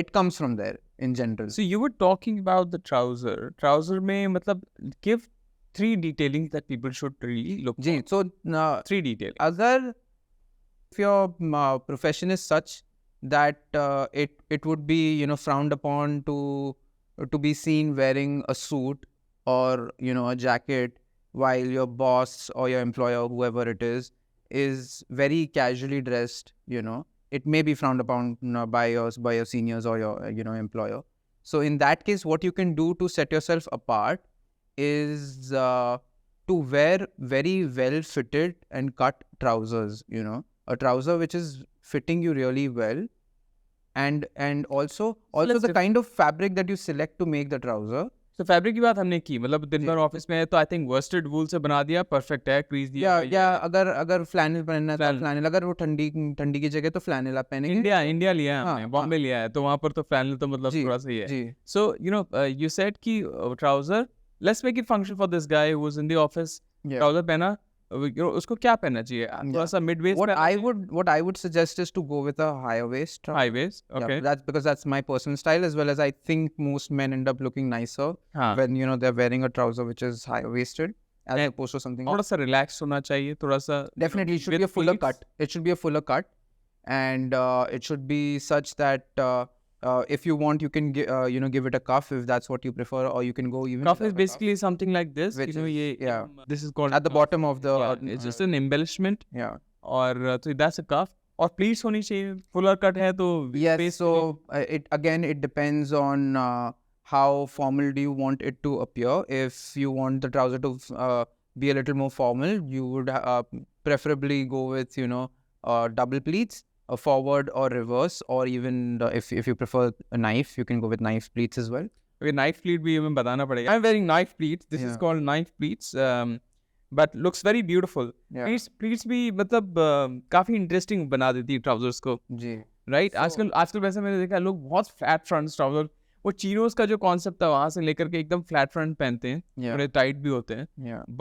Speaker 1: it comes from there in general.
Speaker 2: So you were talking about the trouser. Trouser में मतलब give 3 detailings that people should really look for.
Speaker 1: So
Speaker 2: 3 detailings.
Speaker 1: अगर if your profession is such that it would be frowned upon to be seen wearing a suit or a jacket while your boss or your employer, whoever it is very casually dressed, it may be frowned upon by your seniors or your employer. So in that case, what you can do to set yourself apart is to wear very well fitted and cut trousers. A trouser which is fitting you really well, and also the kind of fabric that you select to make the trouser.
Speaker 2: तो fabric की बात हमने की, मतलब दिन भर office में है तो आई थिंक वर्स्टेड वूल से बना दिया, परफेक्ट है, क्रीज दिया।
Speaker 1: या अगर फ्लैनल पहनना है तो फ्लैनल, अगर वो ठंडी की जगह तो फ्लैनल आप पहनेंगे।
Speaker 2: इंडिया लिया है हमने, बॉम्बे लिया है, तो वहाँ पर तो फ्लैनल तो मतलब थोड़ा सा ही है। सो यू सेड कि trouser, let's make it function for this guy who is in the office, trouser पहना, उसको क्या पहनना चाहिए? थोड़ा सा mid waist.
Speaker 1: What I would suggest is to go with a higher waist.
Speaker 2: High waist, okay.
Speaker 1: That's because that's my personal style, as well as I think most men end up looking nicer when they're wearing a trouser which is higher waisted as opposed to something.
Speaker 2: थोड़ा सा relaxed होना चाहिए, थोड़ा सा.
Speaker 1: Definitely, it should be a fuller cut. It should be a fuller cut, and it should be such that if you want, you can give it a cuff if that's what you prefer, or you can go even.
Speaker 2: Cuff is basically something like this.
Speaker 1: Which
Speaker 2: this is called
Speaker 1: at the bottom of the.
Speaker 2: It's just an embellishment.
Speaker 1: Yeah.
Speaker 2: और so that's a cuff. और pleats होनी चाहिए. Fuller cut है तो.
Speaker 1: Yes. So it depends on how formal do you want it to appear. If you want the trouser to be a little more formal, you would preferably go with double pleats. A forward or reverse, or even if you prefer a knife, you can go with knife pleats as well.
Speaker 2: Okay, knife pleat भी हमें बताना पड़ेगा. I'm wearing knife pleats. This is called knife pleats, but looks very beautiful. Pleats भी मतलब काफी interesting बना देती है trousers को.
Speaker 1: जी.
Speaker 2: Right? आजकल वैसे मैंने देखा लोग बहुत flat front trousers, वो चीनोस का जो कॉन्सेप्ट था वहां से लेकर के एकदम फ्लैट फ्रंट पहनते हैं, थोड़े टाइट भी होते हैं,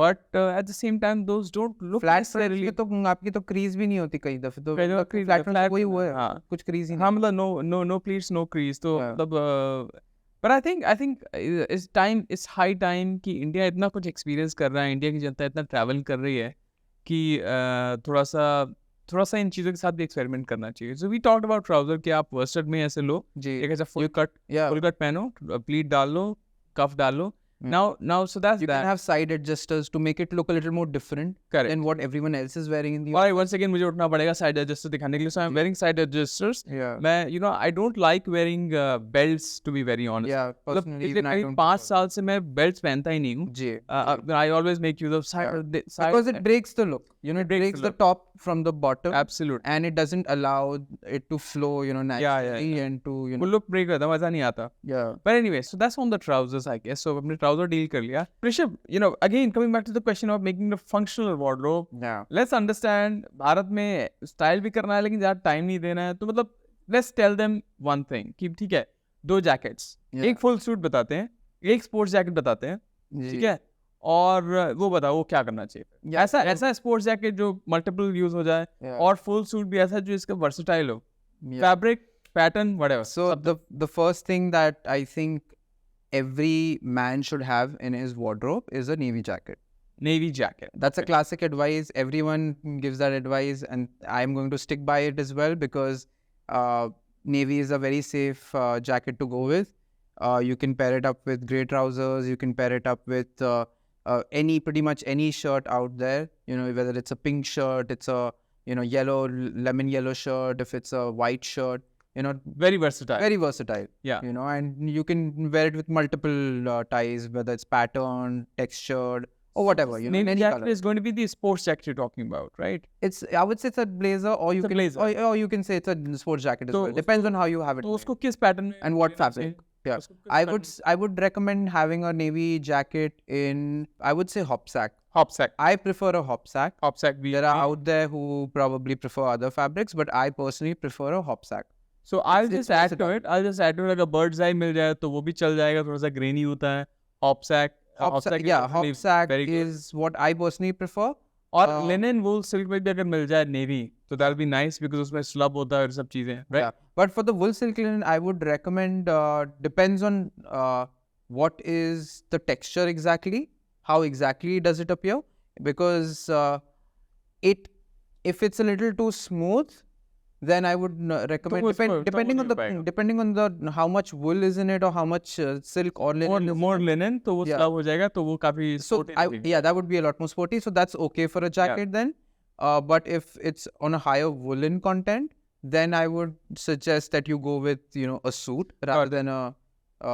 Speaker 2: but at the same time those don't look
Speaker 1: flat front. तो आपकी तो क्रीज भी नहीं होती कई दफे, तो फ्लैट फ्रंट वही हुआ है, कुछ क्रीज ही नहीं।
Speaker 2: हाँ, मतलब नो प्लीट्स नो क्रीज, तो मतलब but I think it's high time कि इंडिया इतना कुछ एक्सपीरियंस कर रहा है, इंडिया की जनता इतना ट्रैवल कर रही है कि थोड़ा सा इन चीज़ों के साथ भी एक्सपेरिमेंट करना चाहिए। So we talked about trouser कि आप वर्स्टेड में ऐसे लो जी, एक ऐसा फुल कट पहनो, प्लीट डाल लो, कफ डाल लो। Now, so that's
Speaker 1: you can have side adjusters to make it look a little more different than what everyone else is wearing in the.
Speaker 2: Alright, once again मुझे उठना पड़ेगा side adjuster दिखाने के लिए, so I'm wearing side adjusters. मैं I don't like wearing belts, to be very honest.
Speaker 1: Yeah, personally even I don't.
Speaker 2: 5 साल से मैं belts पहनता ही नहीं हूँ जी. I always make use of side
Speaker 1: because it breaks the look. It breaks the top from the bottom.
Speaker 2: Absolutely.
Speaker 1: And it doesn't allow it to flow, naturally and to
Speaker 2: full look break रहता, मजा नहीं आता.
Speaker 1: Yeah.
Speaker 2: But anyway, so that's on the trousers, I guess. So अपने trouser deal कर लिया. Rishabh, again coming back to the question of making the functional wardrobe.
Speaker 1: Yeah.
Speaker 2: Let's understand, Bharat में style भी करना है लेकिन ज़्यादा टाइम नहीं देना है, तो मतलब let's tell them one thing कि ठीक है, 2 जैकेट्स, एक फुल सूट बताते हैं, एक स्पोर्ट्स जैकेट बताते हैं, ठीक है, और वो बताओ वो क्या करना चाहिए। ऐसा स्पोर्ट्स जैकेट जो मल्टीपल यूज हो जाए, और फुल सूट भी ऐसा जो इसका वर्सेटाइल हो, fabric, pattern, whatever.
Speaker 1: So the first thing that I think every man should have in his wardrobe is a navy jacket.
Speaker 2: Navy jacket.
Speaker 1: That's a classic advice. Everyone gives that advice, and I'm going to stick by it as well, because navy is a very safe jacket to go with. You can pair it up with grey trousers. You can pair it up with pretty much any shirt out there. Whether it's a pink shirt, it's a lemon yellow shirt, if it's a white shirt.
Speaker 2: Very versatile.
Speaker 1: Yeah. And you can wear it with multiple ties, whether it's patterned, textured, or whatever.
Speaker 2: Navy jacket is going to be the sports jacket you're talking about, right?
Speaker 1: I would say it's a blazer, or you can say it's a sports jacket as well. Depends on how you have it.
Speaker 2: So usko kis pattern
Speaker 1: and what fabric? Yeah, I would recommend having a navy jacket in, I would say, hopsack. I prefer a hopsack. There are out there who probably prefer other fabrics, but I personally prefer a hopsack.
Speaker 2: So I'll just add to it like a bird's eye मिल जाए तो वो भी चल जाएगा, थोड़ा सा grainy होता है. Hopsack
Speaker 1: is what I personally prefer.
Speaker 2: और linen wool silk में भी अगर मिल जाए navy, तो that'll be nice because उसमें slub होता है और सब चीजें, right?
Speaker 1: Yeah. But for the wool silk linen, I would recommend, depends on what is the texture exactly, how exactly does it appear, because if it's a little too smooth, then I would recommend, depending on the how much wool is in it, or how much silk or linen.
Speaker 2: More linen, तो वो slub हो जाएगा, तो वो काफी
Speaker 1: sporty. That would be a lot more sporty. So that's okay for a jacket then. But if it's on a higher woolen content, then I would suggest that you go with, a suit rather than a.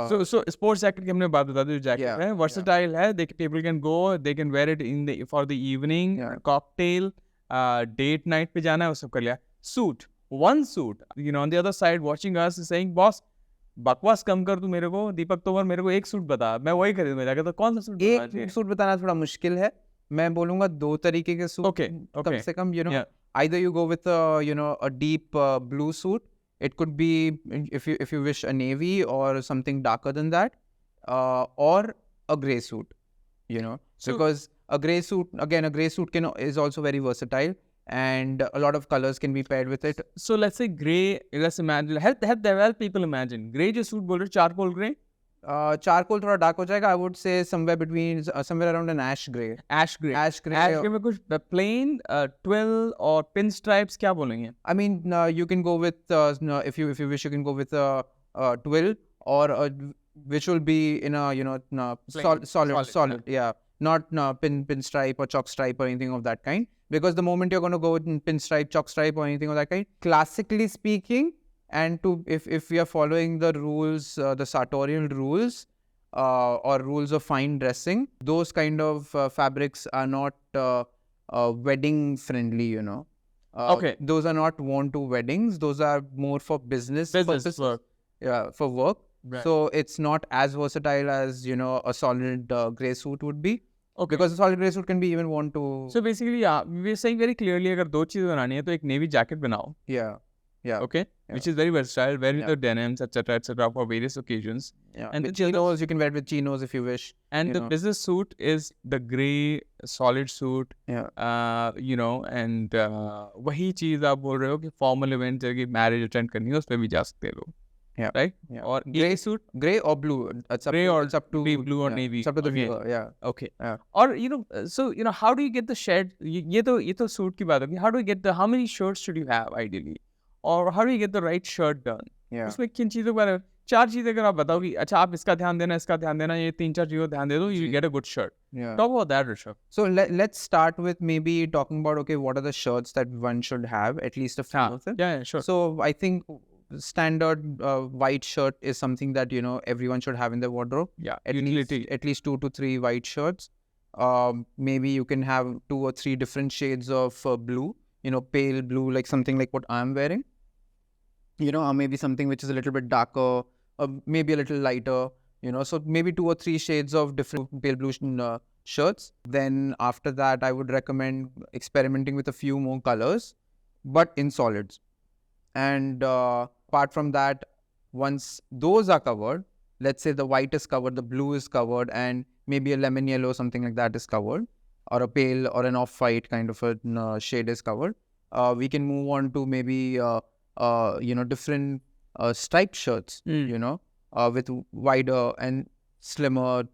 Speaker 2: So sports jacket की हमने बात बता दी, jacket
Speaker 1: Yeah,
Speaker 2: है, versatile है, people can go, they can wear it for the evening, cocktail, date night पे जाना है, वो सब कर लिया. Suit, one suit, on the other side watching us is saying, boss, बकवास कम कर तू मेरे को, दीपक तोमर मेरे को एक सूट बता, मैं वही खरीदूंगा जाकर. तो कौन सा सूट?
Speaker 1: एक सूट बताना थोड़ा मुश्किल है. मैं बोलूंगा 2 तरीके के सूट.
Speaker 2: Okay.
Speaker 1: कम से कम, either you go with a deep blue suit. It could be, if you wish, a navy or something darker than that, or a gray suit. Because a gray suit is also very versatile, and a lot of colors can be paired with it.
Speaker 2: So let's say gray. Let's imagine. Help people imagine. Gray जो suit बोल रहे, charcoal gray.
Speaker 1: Charcoal थोड़ा dark हो जाएगा. I would say somewhere around an ash gray.
Speaker 2: Ash gray में कुछ plain, twill or pinstripes क्या बोलेंगे?
Speaker 1: I mean, you can go with, if you wish, you can go with a twill, or which will be in a solid. Yeah, not pinstripe or chalk stripe or anything of that kind. Because the moment you're going to go with pinstripe, chalk stripe or anything of that kind, classically speaking, and if we are following the rules, the sartorial rules, or rules of fine dressing, those kind of fabrics are not wedding friendly,
Speaker 2: Okay.
Speaker 1: Those are not worn to weddings. Those are more for business purposes.
Speaker 2: Work.
Speaker 1: Yeah, for work.
Speaker 2: Right.
Speaker 1: So it's not as versatile as, a solid grey suit would be.
Speaker 2: Okay.
Speaker 1: Because a solid grey suit can be even worn to...
Speaker 2: So basically, we're saying very clearly, अगर दो चीज़ें बनानी है तो एक navy jacket बनाओ.
Speaker 1: Yeah.
Speaker 2: Okay. Yeah. Which is very versatile, wear with the denims, etc., for various occasions.
Speaker 1: Yeah.
Speaker 2: And
Speaker 1: with chinos, you can wear it with chinos if you wish.
Speaker 2: And the business suit is the grey solid suit.
Speaker 1: Yeah.
Speaker 2: And वही चीज़ आप बोल रहे हो कि formal event जैसे कि marriage attend करनी है, उस पे भी जा सकते हो.
Speaker 1: Yeah.
Speaker 2: Right.
Speaker 1: Yeah.
Speaker 2: Or
Speaker 1: grey suit, grey or blue. It's up to
Speaker 2: blue or navy.
Speaker 1: It's up to the viewer. Yeah.
Speaker 2: Okay.
Speaker 1: Yeah.
Speaker 2: Or so how do you get the shed? ये तो suit की बात होगी. How do you get how many shirts should you have ideally? Or how do you get the right shirt done?
Speaker 1: Yeah.
Speaker 2: उसमें किन चीज़ों के बारे में 4 चीज़ें अगर आप बताओ कि अच्छा आप इसका ध्यान देना, ये 3-4 चीज़ों ध्यान दे दो, you get a good shirt.
Speaker 1: Yeah.
Speaker 2: Talk about that, Rishabh.
Speaker 1: So let's start with maybe talking about, okay, what are the shirts that one should have, at least a few of them.
Speaker 2: Yeah, sure.
Speaker 1: So I think standard white shirt is something that everyone should have in their wardrobe.
Speaker 2: Yeah,
Speaker 1: at least 2 to 3 white shirts. Maybe you can have 2 or 3 different shades of blue. Pale blue, like something like what I'm wearing. Or maybe something which is a little bit darker, or maybe a little lighter. So maybe 2 or 3 shades of different pale blue shirts. Then after that, I would recommend experimenting with a few more colors, but in solids. And apart from that, once those are covered, let's say the white is covered, the blue is covered, and maybe a lemon yellow, something like that is covered, or a pale or an off-white kind of a shade is covered. We can move on to maybe different striped shirts, with wider and slimmer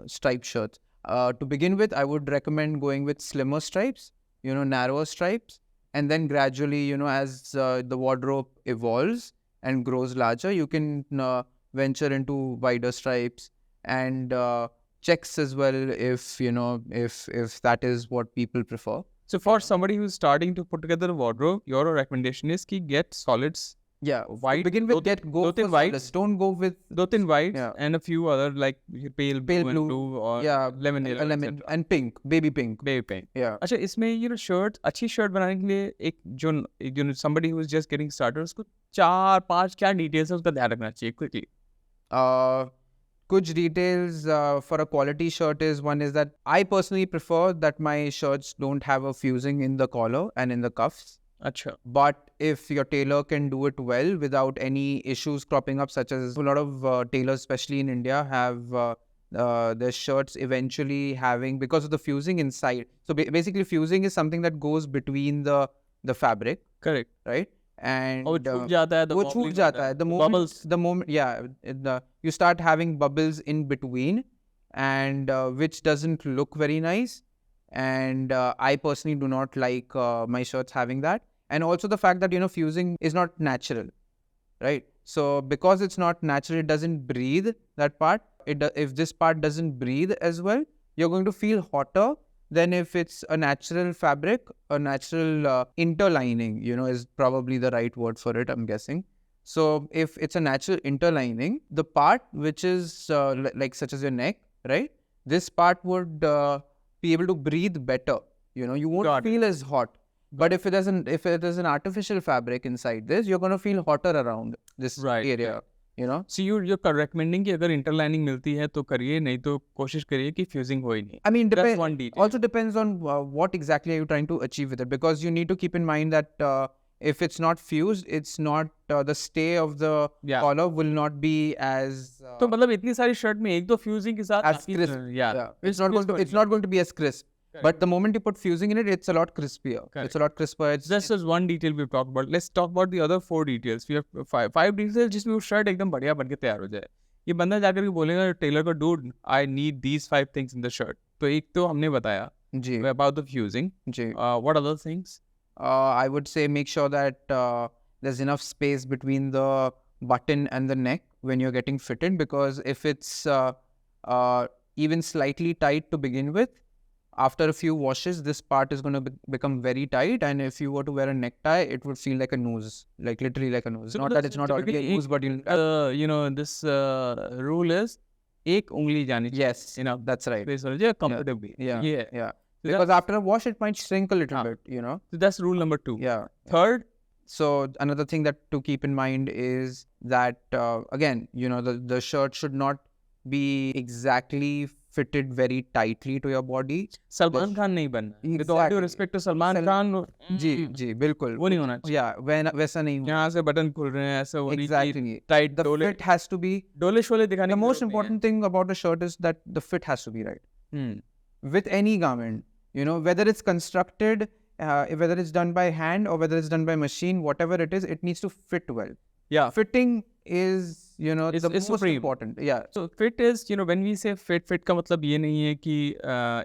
Speaker 1: striped shirts. To begin with, I would recommend going with slimmer stripes, narrower stripes. And then gradually, as the wardrobe evolves and grows larger, you can venture into wider stripes and checks as well, if that is what people prefer.
Speaker 2: So for somebody who's starting to put together a wardrobe, your recommendation is ki get solids.
Speaker 1: Yeah,
Speaker 2: white.
Speaker 1: Begin with go for solids. Don't go with
Speaker 2: 2-3 whites and a few other like pale blue or lemon yellow,
Speaker 1: and pink, baby pink. Yeah.
Speaker 2: अच्छा इसमें shirt अच्छी shirt बनाने के लिए एक जो somebody who is just getting started, उसको 4-5 क्या details है उसका ध्यान रखना चाहिए quickly.
Speaker 1: Kuch details for a quality shirt is, one is that I personally prefer that my shirts don't have a fusing in the collar and in the cuffs.
Speaker 2: Achha.
Speaker 1: But if your tailor can do it well without any issues cropping up, such as a lot of tailors, especially in India, have their shirts eventually having, because of the fusing inside. So basically fusing is something that goes between the fabric.
Speaker 2: Correct.
Speaker 1: Right? And
Speaker 2: वो छूट जाता है,
Speaker 1: वो छूट जाता है. The moment you start having bubbles in between, and which doesn't look very nice. And I personally do not like my shirts having that. And also the fact that fusing is not natural, right? So because it's not natural, it doesn't breathe that part. If this part doesn't breathe as well, you're going to feel hotter than if it's a natural fabric, a natural interlining, is probably the right word for it, I'm guessing. So if it's a natural interlining, the part which is like such as your neck, right? This part would be able to breathe better. You won't feel as hot. But if it is an artificial fabric inside this, you're going to feel hotter around this area.
Speaker 2: So you're recommending कि अगर interlining मिलती है तो करिए, नहीं तो कोशिश करिए कि fusing हो ही नहीं.
Speaker 1: I mean,
Speaker 2: that's one detail.
Speaker 1: Also depends on what exactly are you trying to achieve with it, because you need to keep in mind that if it's not fused, it's not the stay of the collar will not be as.
Speaker 2: तो मतलब इतनी सारी shirt में एक दो fusing के साथ
Speaker 1: as crisp. It's not going to be as crisp. Correct. But the moment you put fusing in it, it's a lot crispier. Correct. It's a lot crisper.
Speaker 2: That's just one detail we've talked about. Let's talk about the other 4 details. We have five details जिसमें वो shirt एकदम बढ़िया बनके तैयार हो जाए. ये बंदा जाकर के बोलेगा टेलर को, dude, I need these 5 things in the shirt. तो एक तो हमने बताया
Speaker 1: जी
Speaker 2: about the fusing.
Speaker 1: Ji.
Speaker 2: What other things?
Speaker 1: I would say make sure that there's enough space between the button and the neck when you're getting fitted, because if it's even slightly tight to begin with, after a few washes, this part is going to become very tight, and if you were to wear a necktie, it would feel like a nose, like literally like a nose.
Speaker 2: So
Speaker 1: not that it's not already a nose, but
Speaker 2: this rule is एक उंगली जानी चाहिए.
Speaker 1: Yes, that's right.
Speaker 2: Comfortably.
Speaker 1: Yeah. Because after a wash, it might shrink a little bit.
Speaker 2: So that's rule number 2.
Speaker 1: Yeah.
Speaker 2: Third.
Speaker 1: So another thing that to keep in mind is that again, the shirt should not be exactly fitted very tightly to your body.
Speaker 2: Salman Khan नहीं बनना. With all due respect to Salman Khan.
Speaker 1: जी बिल्कुल.
Speaker 2: वो नहीं होना चाहिए.
Speaker 1: Yeah, वैसा नहीं.
Speaker 2: यहाँ से बटन खुल रहे हैं, ऐसा वो नहीं.
Speaker 1: Exactly.
Speaker 2: Tight.
Speaker 1: The fit has to be.
Speaker 2: डोले शोले दिखाने.
Speaker 1: The most important thing about a shirt is that the fit has to be right. With any garment, whether it's constructed, whether it's done by hand or whether it's done by machine, whatever it is, it needs to fit well.
Speaker 2: Yeah.
Speaker 1: Fitting is, the most
Speaker 2: supreme.
Speaker 1: important. Yeah.
Speaker 2: So fit is, when we say fit का मतलब ये नहीं है कि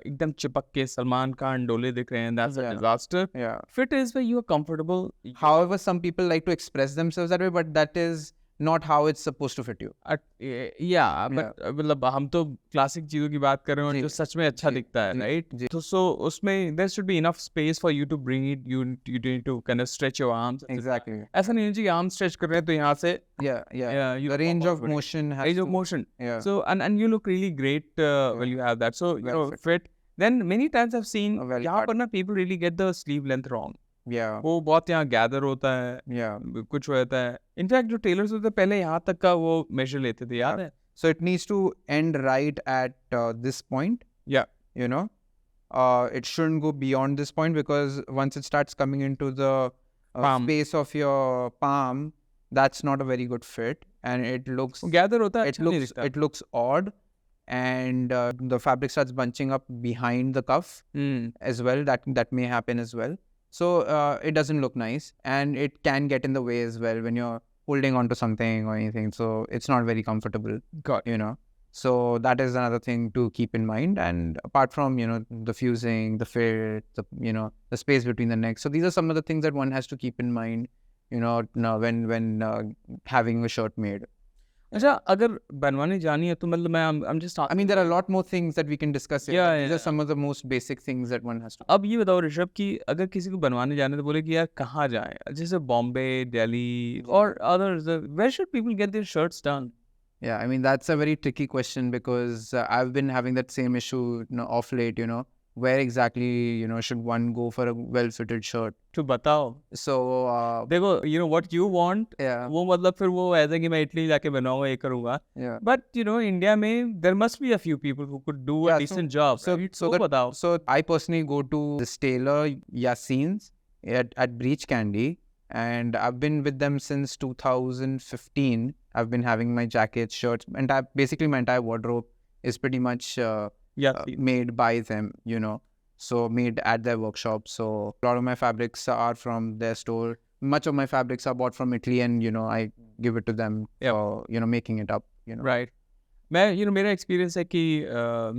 Speaker 2: एकदम चिपक के सलमान खान डोले दिख रहे हैं, that's a disaster.
Speaker 1: Yeah.
Speaker 2: Fit is where you are comfortable.
Speaker 1: However, some people like to express themselves that way, but that is not how it's supposed to fit you.
Speaker 2: But मतलब हम तो क्लासिक चीजों की बात कर रहे हैं जो सच में अच्छा दिखता है, right? तो so उसमें there should be enough space for you to bring it. You need to kind of stretch your arms.
Speaker 1: Exactly.
Speaker 2: ऐसा नहीं है कि arm stretch कर रहे हैं तो यहाँ से
Speaker 1: the range of motion has
Speaker 2: range of motion.
Speaker 1: Yeah.
Speaker 2: So and you look really great when you have that. So fit. Then many times I've seen यहाँ पर ना people really get the sleeve length wrong.
Speaker 1: Yeah.
Speaker 2: वो बहुत यहाँ gather होता है.
Speaker 1: Yeah.
Speaker 2: कुछ होता है. इनफैक्ट जो टेलर्स होते हैं पहले यहाँ तक का वो मेजर लेते थे, याद है?
Speaker 1: So it needs to end right at this point.
Speaker 2: Yeah.
Speaker 1: It shouldn't go beyond this point, because once it starts coming into the space of your palm, that's not a very good fit, and it looks.
Speaker 2: Gather होता है.
Speaker 1: It looks odd, and the fabric starts bunching up behind the cuff as well. That may happen as well. So it doesn't look nice, and it can get in the way as well when you're holding onto something or anything. So it's not very comfortable. So that is another thing to keep in mind. And apart from the fusing, the fit, the space between the necks. So these are some of the things that one has to keep in mind. When having a shirt made.
Speaker 2: अच्छा, अगर बनवाने जानी है तो मतलब I'm just.
Speaker 1: I mean, there are a lot more things that we can discuss here. Yeah, these are some of the most basic things that one has to.
Speaker 2: अब ये बताओ ऋषभ कि अगर किसी को बनवाने जाना है तो बोले कि यार कहाँ जाए, जैसे Bombay, Delhi or others, where should people get their shirts done?
Speaker 1: Yeah, I mean that's a very tricky question, because I've been having that same issue of late. Where exactly should one go for a well-fitted shirt?
Speaker 2: To बताओ.
Speaker 1: So
Speaker 2: देखो, what you want.
Speaker 1: Yeah.
Speaker 2: वो मतलब फिर वो ऐसा कि मैं Italy जाके बनाऊंगा ये करूँगा.
Speaker 1: Yeah.
Speaker 2: But India में there must be a few people who could do a decent job.
Speaker 1: So
Speaker 2: बताओ.
Speaker 1: So I personally go to this tailor Yasin's at Breach Candy, and I've been with them since 2015. I've been having my jackets, shirts, and basically my entire wardrobe is pretty much. Made by them, so made at their workshop. So a lot of my fabrics are from their store. Much of my fabrics are bought from Italy, and I give it to them for making it up.
Speaker 2: Right. मैं मेरा experience है कि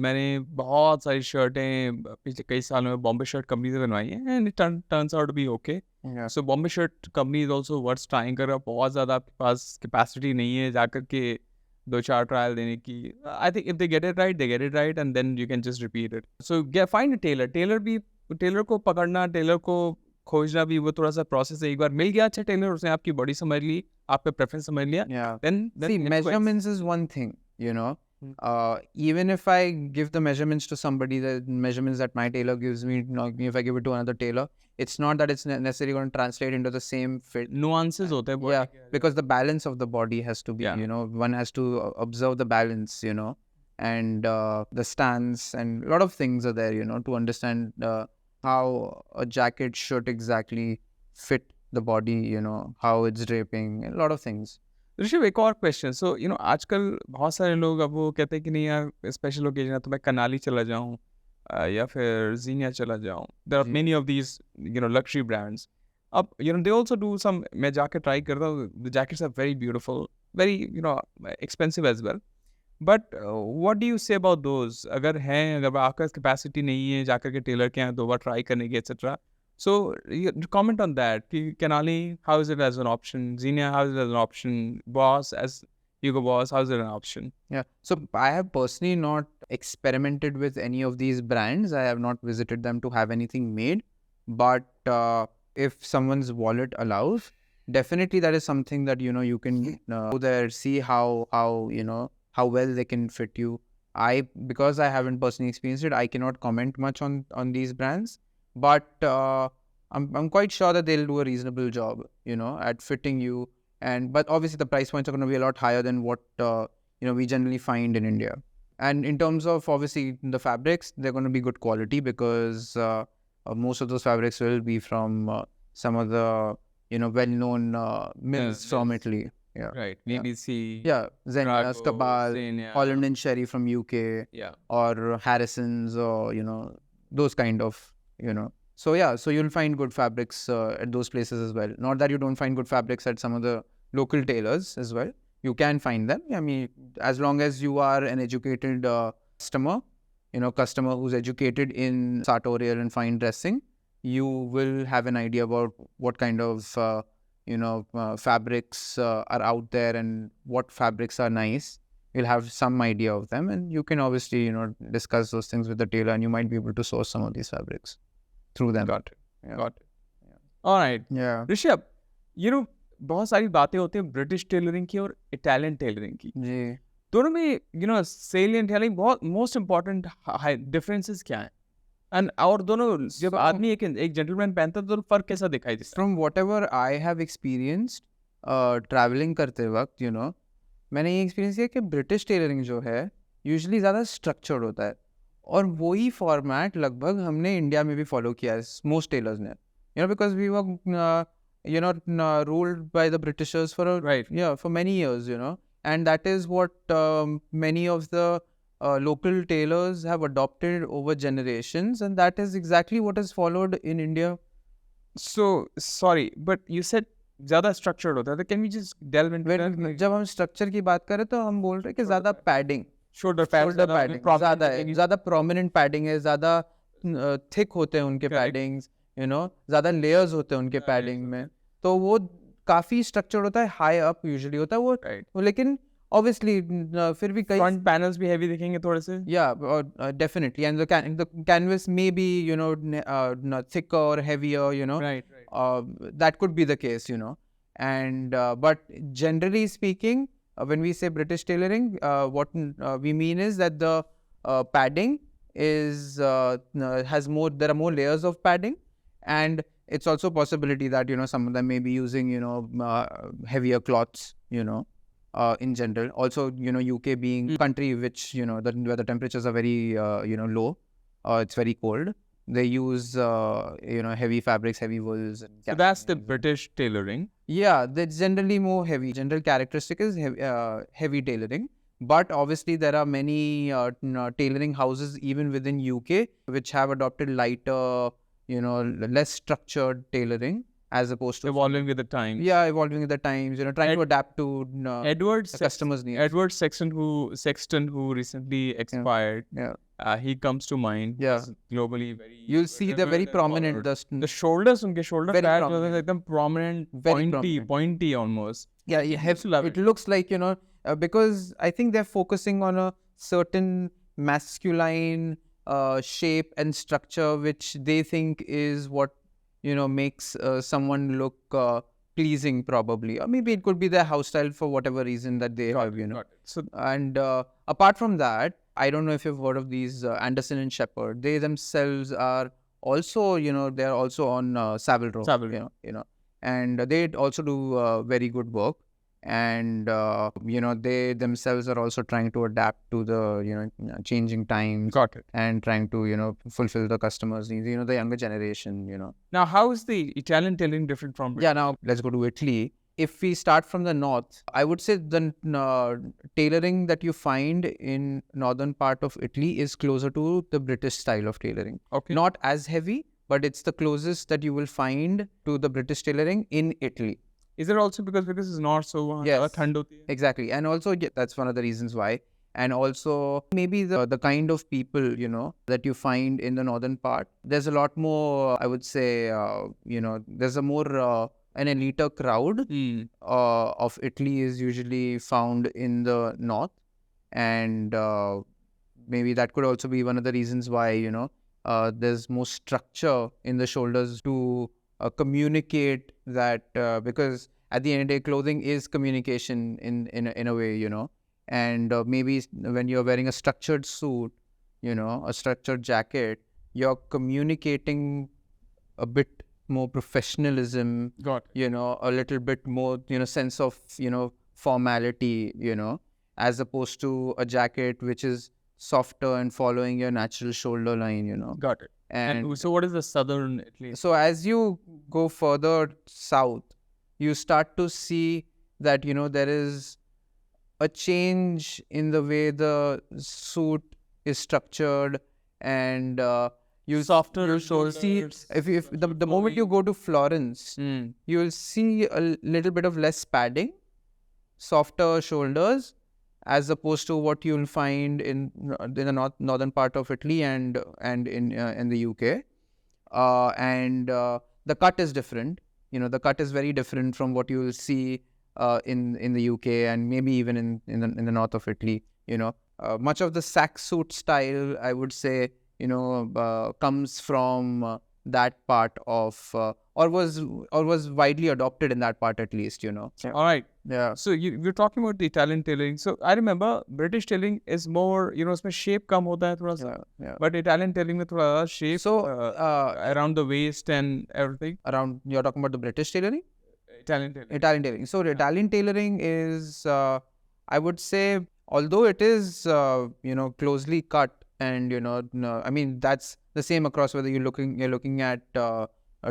Speaker 2: मैंने बहुत सारी शर्टें पिछले कई सालों में बॉम्बे शर्ट कंपनी से बनवाई हैं, and it turns out to be okay. So Bombay Shirt Company is also worth trying. कर बहुत ज़्यादा आपके पास कैपेसिटी नहीं है जाकर के दो चार ट्रायल देने की. I think if they get it right, they get it right, and then you can just repeat it. So find a tailor. Tailor को पकड़ना, टेलर को खोजना भी वो थोड़ा सा प्रोसेस है. एक बार मिल गया अच्छा टेलर, उसने आपकी बॉडी समझ ली, आपका प्रेफरेंस समझ लिया,
Speaker 1: Yeah.
Speaker 2: then
Speaker 1: See,
Speaker 2: it's
Speaker 1: measurements is one thing, you know. Even if I give the measurements to somebody, the measurements that my tailor gives me, if I give it to another tailor, it's not that it's necessarily going to translate into the same fit.
Speaker 2: nuances होते हैं body
Speaker 1: Yeah,
Speaker 2: के.
Speaker 1: because the balance of the body has to be,
Speaker 2: Yeah.
Speaker 1: you know, one has to observe the balance, you know, and the stance and a lot of things are there, you know, to understand how a jacket should exactly fit the body, you know, how it's draping, a lot of things.
Speaker 2: Rishabh एक और question. So you know आजकल बहुत सारे लोग अब वो कहते हैं कि नहीं यार स्पेशल ओकेजन है तो मैं कनाली चला जाऊँ या फिर जीनिया चला जाऊँ. देयर आर
Speaker 1: जी.
Speaker 2: Many of these you know luxury brands. अब you know they also do some, मैं जाके ट्राई करता हूँ, the jackets are very beautiful, very you know expensive as well. But what do you say about those? अगर हैं, अगर आपके पास capacity नहीं है जाकर के टेलर के यहाँ 2 बार ट्राई करने की etcetera, so you comment on that. Kenali, how is it as an option? Xenia, how is it as an option? Boss, as Hugo Boss, how is it an option?
Speaker 1: Yeah. So I have personally not experimented with any of these brands. I have not visited them to have anything made. But if someone's wallet allows, definitely that is something that, you know, you can go there, see how you know, how well they can fit you. Because I haven't personally experienced it, I cannot comment much on these brands. But I'm quite sure that they'll do a reasonable job, you know, at fitting you. But obviously the price points are going to be a lot higher than what you know, we generally find in India. And in terms of obviously the fabrics, they're going to be good quality because most of those fabrics will be from some of the, you know, well-known mills from Italy. Yeah.
Speaker 2: Right. BBC.
Speaker 1: Yeah. Xenia,
Speaker 2: Drago,
Speaker 1: Skabal,
Speaker 2: Xenia.
Speaker 1: Holland and Sherry from UK.
Speaker 2: Yeah.
Speaker 1: Or Harrison's, or you know, those kind of, you know. So yeah, so you'll find good fabrics at those places as well. Not that you don't find good fabrics at some of the local tailors as well. You can find them. I mean, as long as you are an educated customer, you know, customer who's educated in sartorial and fine dressing, you will have an idea about what kind of you know, fabrics are out there and what fabrics are nice. You'll have some idea of them, and you can obviously, you know, discuss those things with the tailor, and you might be able to source some of these fabrics through them.
Speaker 2: Got it.
Speaker 1: Yeah.
Speaker 2: Got it. All right.
Speaker 1: Yeah.
Speaker 2: Rishabh, you know बहुत सारी बातें होती हैं British tailoring की और Italian tailoring की.
Speaker 1: जी.
Speaker 2: दोनों में यू नो सेलिएंट है, बहुत मोस्ट इम्पोर्टेंट डिफरेंसेस क्या हैं? एंड और दोनों जब आदमी एक जेंटलमैन पहनता है तो फर्क कैसा दिखाई देता है?
Speaker 1: From whatever I have experienced traveling करते वक्त, you know, मैंने ये एक्सपीरियंस किया कि ब्रिटिश टेलरिंग जो है यूजुअली ज़्यादा स्ट्रक्चर्ड होता है, और वही फॉर्मेट लगभग हमने इंडिया में भी फॉलो किया है मोस्ट टेलर्स ने, you know, because we were you know, ruled by the Britishers for
Speaker 2: Right.
Speaker 1: for many years, you know, and that is what many of the local tailors have adopted over generations, and that is exactly what is followed in India.
Speaker 2: So sorry, but you said ज़्यादा structured होता है, तो can we just delve into that?
Speaker 1: जब हम structure की बात करें तो हम बोल रहे हैं कि ज़्यादा पैडिंग,
Speaker 2: शोल्डर
Speaker 1: पैडिंग ज़्यादा है, ज़्यादा प्रोमिनेंट पैडिंग है, ज़्यादा थिक होते हैं उनके पैडिंग्स, यू नो, ज़्यादा लेयर्स होते हैं उनके पैडिंग में, तो वो काफ़ी स्ट्रक्चर्ड होता है, हाई अप यूजुअली होता है वो, लेकिन ऑब्वियसली फिर भी कई
Speaker 2: फ्रंट पैनल्स भी हेवी दिखेंगे थोड़े से.
Speaker 1: definitely, and the canvas may be, you know, thicker or heavier, you know.
Speaker 2: Right.
Speaker 1: That could be the case, you know, and but generally speaking, when we say British tailoring, what we mean is that the padding is has more, there are more layers of padding, and it's also a possibility that, you know, some of them may be using, you know, heavier cloths, you know, in general. Also, you know, UK being a country which, you know, where the temperatures are very you know, low, it's very cold, they use you know, heavy fabrics, heavy wools, and
Speaker 2: So that's the British tailoring.
Speaker 1: yeah, that's generally more heavy. General characteristic is heavy tailoring. But obviously there are many tailoring houses even within UK which have adopted lighter, you know, less structured tailoring, as opposed to
Speaker 2: Evolving with the times.
Speaker 1: Yeah, evolving with the times, you know, trying to adapt to
Speaker 2: Edward
Speaker 1: the customers' needs.
Speaker 2: Edward Sexton, who recently expired, he comes to mind.
Speaker 1: Yeah.
Speaker 2: He's globally very.
Speaker 1: You'll see the very prominent,
Speaker 2: the shoulders, unke shoulder
Speaker 1: very
Speaker 2: pads,
Speaker 1: prominent.
Speaker 2: ekdam prominent,
Speaker 1: Very prominent.
Speaker 2: pointy almost.
Speaker 1: Yeah, it looks like, you know, because I think they're focusing on a certain masculine shape and structure, which they think is what makes someone look pleasing, probably, or maybe it could be their house style for whatever reason that they have.
Speaker 2: Got it. So
Speaker 1: And apart from that, I don't know if you've heard of these Anderson and Shepherd. They themselves are also, they're also on Savile Row.
Speaker 2: Savile.
Speaker 1: And they also do very good work. And they themselves are also trying to adapt to the changing times.
Speaker 2: Got it.
Speaker 1: And trying to fulfill the customers' needs. The younger generation.
Speaker 2: Now, how is the Italian tailoring different from?
Speaker 1: Yeah. Now let's go to Italy. If we start from the north, I would say the tailoring that you find in northern part of Italy is closer to the British style of tailoring.
Speaker 2: Okay.
Speaker 1: Not as heavy, but it's the closest that you will find to the British tailoring in Italy.
Speaker 2: Is it also because it's north, so
Speaker 1: Yes,
Speaker 2: thand hoti hai?
Speaker 1: Exactly. And also that's one of the reasons why. And also maybe the kind of people, that you find in the northern part, there's a lot more, I would say, there's a more an elite crowd of Italy is usually found in the north. And maybe that could also be one of the reasons why, there's more structure in the shoulders to communicate that, because at the end of the day, clothing is communication in a way, and maybe when you're wearing a structured suit, a structured jacket, you're communicating a bit more professionalism.
Speaker 2: Got it.
Speaker 1: A little bit more, sense of, formality, as opposed to a jacket which is softer and following your natural shoulder line,
Speaker 2: Got it. And so what is the southern Italy?
Speaker 1: So as you go further south, you start to see that, there is a change in the way the suit is structured, and you
Speaker 2: Softer
Speaker 1: shoulders. See,
Speaker 2: shoulders,
Speaker 1: if the moment you go to Florence, you will see a little bit of less padding, softer shoulders, as opposed to what you'll find in the northern part of Italy and in the UK. And the cut is different. The cut is very different from what you will see in the UK and maybe even in the north of Italy. Much of the sack suit style, I would say, comes from that part of or was widely adopted in that part, at least.
Speaker 2: All right.
Speaker 1: Yeah.
Speaker 2: So we're talking about the Italian tailoring. So I remember British tailoring is more, उसमें shape कम होता है थोड़ा सा.
Speaker 1: Yeah.
Speaker 2: But Italian tailoring में थोड़ा shape.
Speaker 1: So
Speaker 2: around the waist and everything.
Speaker 1: You're talking about the British tailoring?
Speaker 2: Italian tailoring.
Speaker 1: Italian tailoring. So Italian tailoring is, I would say, although it is closely cut, and I mean that's the same across whether you're looking at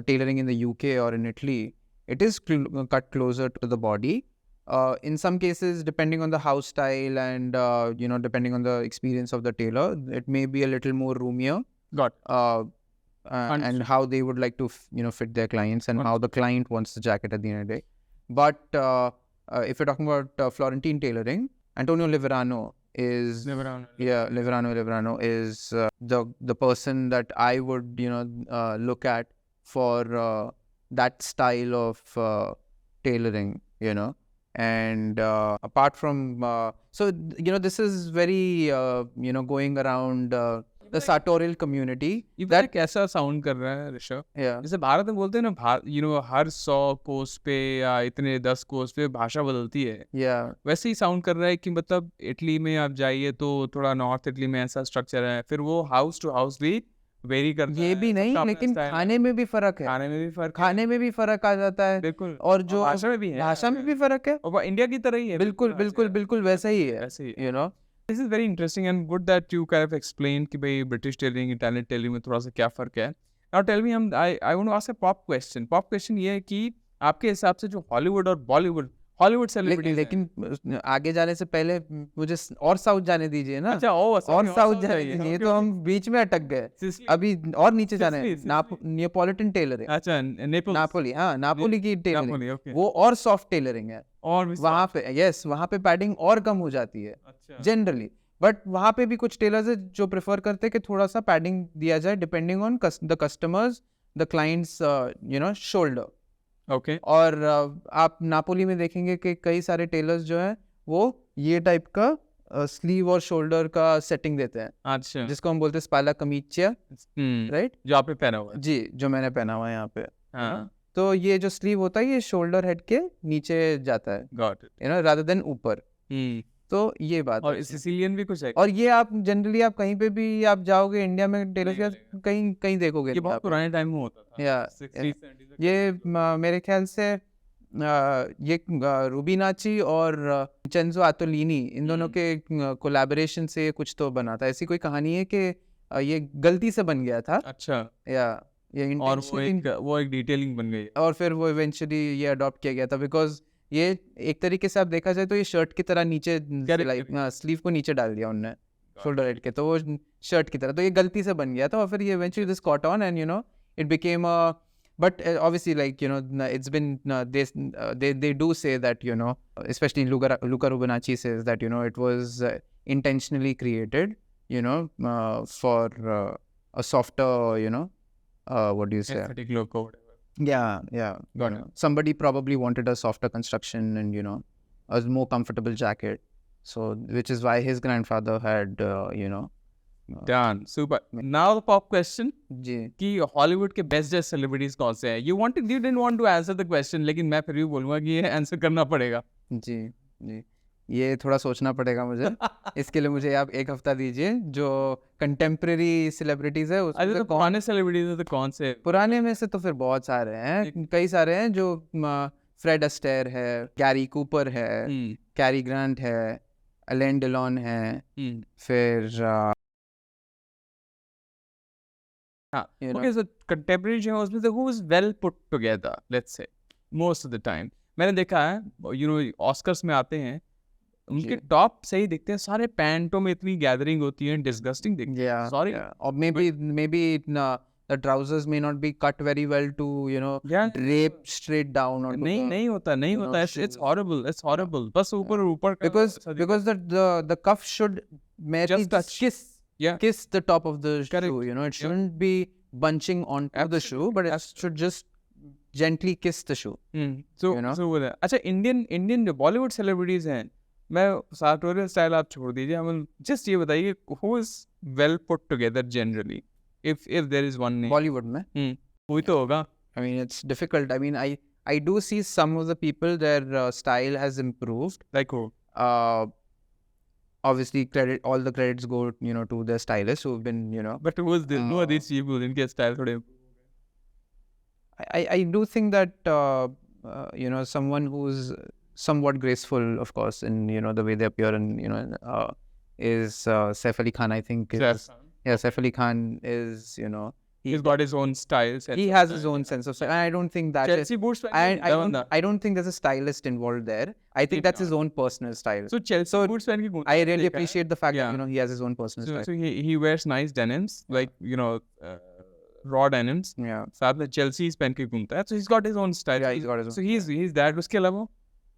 Speaker 1: tailoring in the UK or in Italy. It is cut closer to the body. In some cases, depending on the house style and depending on the experience of the tailor, it may be a little more roomier.
Speaker 2: Got it.
Speaker 1: And how they would like to fit their clients, and how the client wants the jacket at the end of the day. But if you're talking about Florentine tailoring, Antonio Liverano is Liverano is the person that I would look at for that style of tailoring, and apart from so this is very going around the sartorial community.
Speaker 2: That कैसा sound कर रहा है Rishabh?
Speaker 1: Yeah.
Speaker 2: जैसे भारत में बोलते हैं ना, हर 100 कोस पे या इतने 10 कोस पे भाषा बदलती है.
Speaker 1: Yeah.
Speaker 2: वैसे ही साउंड कर रहा है कि मतलब इटली में आप जाइए तो थोड़ा नॉर्थ इटली में ऐसा स्ट्रक्चर है, फिर वो हाउस टू हाउस भी वेरी करता है.
Speaker 1: ये भी नहीं, लेकिन खाने में भी फर्क है. खाने में भी फर्क आ जाता है.
Speaker 2: बिल्कुल.
Speaker 1: और जो
Speaker 2: भाषा में भी है.
Speaker 1: भाषा में भी फर्क है.
Speaker 2: और इंडिया की तरह ही है.
Speaker 1: बिल्कुल वैसा ही है.
Speaker 2: This is very interesting and good that you kind of explained कि भाई British tailoring, Italian tailoring में थोड़ा सा क्या फर्क है. Now tell me, I want to ask a pop question. Pop question ये है कि आपके हिसाब से जो हॉलीवुड और बॉलीवुड सेलिब्रिटीज
Speaker 1: लेकिन आगे जाने से पहले मुझे और साउथ जाने दीजिए ना.
Speaker 2: अच्छा, और
Speaker 1: साउथ जाने दीजिए. तो हम बीच में अटक गए. अभी और नीचे जाना है. Neapolitan tailoring.
Speaker 2: अच्छा,
Speaker 1: नापोली. हाँ, नापोली की टेलरिंग, वो और सॉफ्ट टेलरिंग है.
Speaker 2: और
Speaker 1: वहाँ पे वहाँ पे पैडिंग और कम हो जाती है जनरली. बट वहाँ पे भी कुछ टेलर्स है जो प्रेफर करते हैं कि थोड़ा सा पैडिंग दिया जाए depending on the customers, the clients shoulder.
Speaker 2: Okay.
Speaker 1: और आप नापोली में देखेंगे कि कई सारे टेलर्स जो है वो ये टाइप का स्लीव और शोल्डर का सेटिंग देते हैं,
Speaker 2: अच्छा
Speaker 1: जिसको हम बोलते हैं स्पाला कमीचिया, राइट?
Speaker 2: जो आपने पहना हुआ है।
Speaker 1: जी, जो मैंने पहना हुआ है यहाँ पे।
Speaker 2: हाँ
Speaker 1: तो ये जो स्लीव होता है ये शोल्डर हेड के नीचे जाता है,
Speaker 2: गॉट इट।
Speaker 1: रादर देन ऊपर। तो ये बात
Speaker 2: और
Speaker 1: है।
Speaker 2: सिसिलियन भी कुछ है?
Speaker 1: और ये आप जनरली आप कहीं पे भी आप जाओगे इंडिया में टेलर के पास, कहीं कहीं देखोगे
Speaker 2: ये
Speaker 1: नहीं
Speaker 2: बहुत
Speaker 1: आप।
Speaker 2: पुराने टाइम में होता था।
Speaker 1: या
Speaker 2: 60s, 70s
Speaker 1: ये मेरे ख्याल से ये रूबिनाची और चेंजो आतोलिनी, इन दोनों के कोलैबोरेशन से कुछ तो बना था। ऐसी कोई कहानी है कि ये गलती से बन गया था,
Speaker 2: अच्छा,
Speaker 1: या ये
Speaker 2: और
Speaker 1: intentionally,
Speaker 2: वो एक डिटेलिंग बन गई।
Speaker 1: और फिर वो इवेंचुअली ये अडॉप्ट किया गया था, बिकॉज ये एक तरीके से आप देखा जाए तो ये शर्ट की तरह नीचे स्लीव को नीचे डाल दिया उनने शोल्डर हेड के, तो वो शर्ट की तरह, तो ये गलती से बन गया था। और फिर ये eventually this caught on and it became a, but obviously, like, it's been they do say that, especially Luca Rubinacci says that, it was intentionally created, for a softer, what do you say?
Speaker 2: Aesthetic look or whatever.
Speaker 1: Yeah.
Speaker 2: Got it.
Speaker 1: Somebody probably wanted a softer construction and, a more comfortable jacket. So, which is why his grandfather had,
Speaker 2: Done. Super. Now the pop question
Speaker 1: जी
Speaker 2: कि Hollywood के best dress celebrities कौन से हैं? You didn't want to answer the question, लेकिन मैं फिर भी बोलूंगा कि ये आंसर करना पड़ेगा।
Speaker 1: जी ये थोड़ा सोचना पड़ेगा मुझे। इसके लिए मुझे आप एक हफ्ता दीजिए। जो कंटेम्प्रेरी सेलिब्रिटीज है उसमें
Speaker 2: अरे तो पुराने सेलिब्रिटीज हैं तो कौन से?
Speaker 1: पुराने में से तो फिर बहुत सारे हैं, कई सारे हैं, जो फ्रेड अस्टेयर है, गैरी कूपर है, कैरी ग्रांट है, अलेन डेलॉन है, फिर
Speaker 2: Okay, so contemporary जो है उसमें से who is well put together, let's say, most of the time. मैंने देखा है, ऑस्कर्स में आते हैं, उनके टॉप सही दिखते हैं, सारे पैंटों में इतनी गैदरिंग होती है, डिस्गस्टिंग दिखते हैं। Sorry.
Speaker 1: or maybe the trousers may not be cut very well to drape straight down or
Speaker 2: नहीं होता it's horrible बस ऊपर ऊपर
Speaker 1: because the cuff should merely
Speaker 2: touch.
Speaker 1: kiss the top of the shoe, it shouldn't be bunching onto the shoe, but it should just gently kiss the shoe.
Speaker 2: So अच्छा, Indian जो Bollywood celebrities हैं, मैं sartorial style आप छोड़ दीजिए, हम just ये बताइए who is well put together generally, if there is one name
Speaker 1: Bollywood में
Speaker 2: कोई तो होगा।
Speaker 1: I mean, it's difficult. I mean, I do see some of the people, their style has improved.
Speaker 2: Like who?
Speaker 1: Obviously, all the credits go, to the stylists who've been,
Speaker 2: But who is this? Who are these people? इनके style थोड़े
Speaker 1: I do think that someone who's somewhat graceful, of course, in the way they appear, and is Saif Ali Khan. I think Saif Ali Khan is
Speaker 2: he's got his own style.
Speaker 1: He has his own sense of style. And I don't think that
Speaker 2: Chelsea boots.
Speaker 1: I don't think there's a stylist involved there. I think that's his own personal style.
Speaker 2: So Chelsea boots पहन के
Speaker 1: I really appreciate the fact that he has his own personal style.
Speaker 2: So he wears nice denims, like raw denims.
Speaker 1: Yeah.
Speaker 2: साथ में Chelsea पहन के घूमता है. So he's got his own style.
Speaker 1: Yeah, he's got his own.
Speaker 2: So he's that. उसके अलावा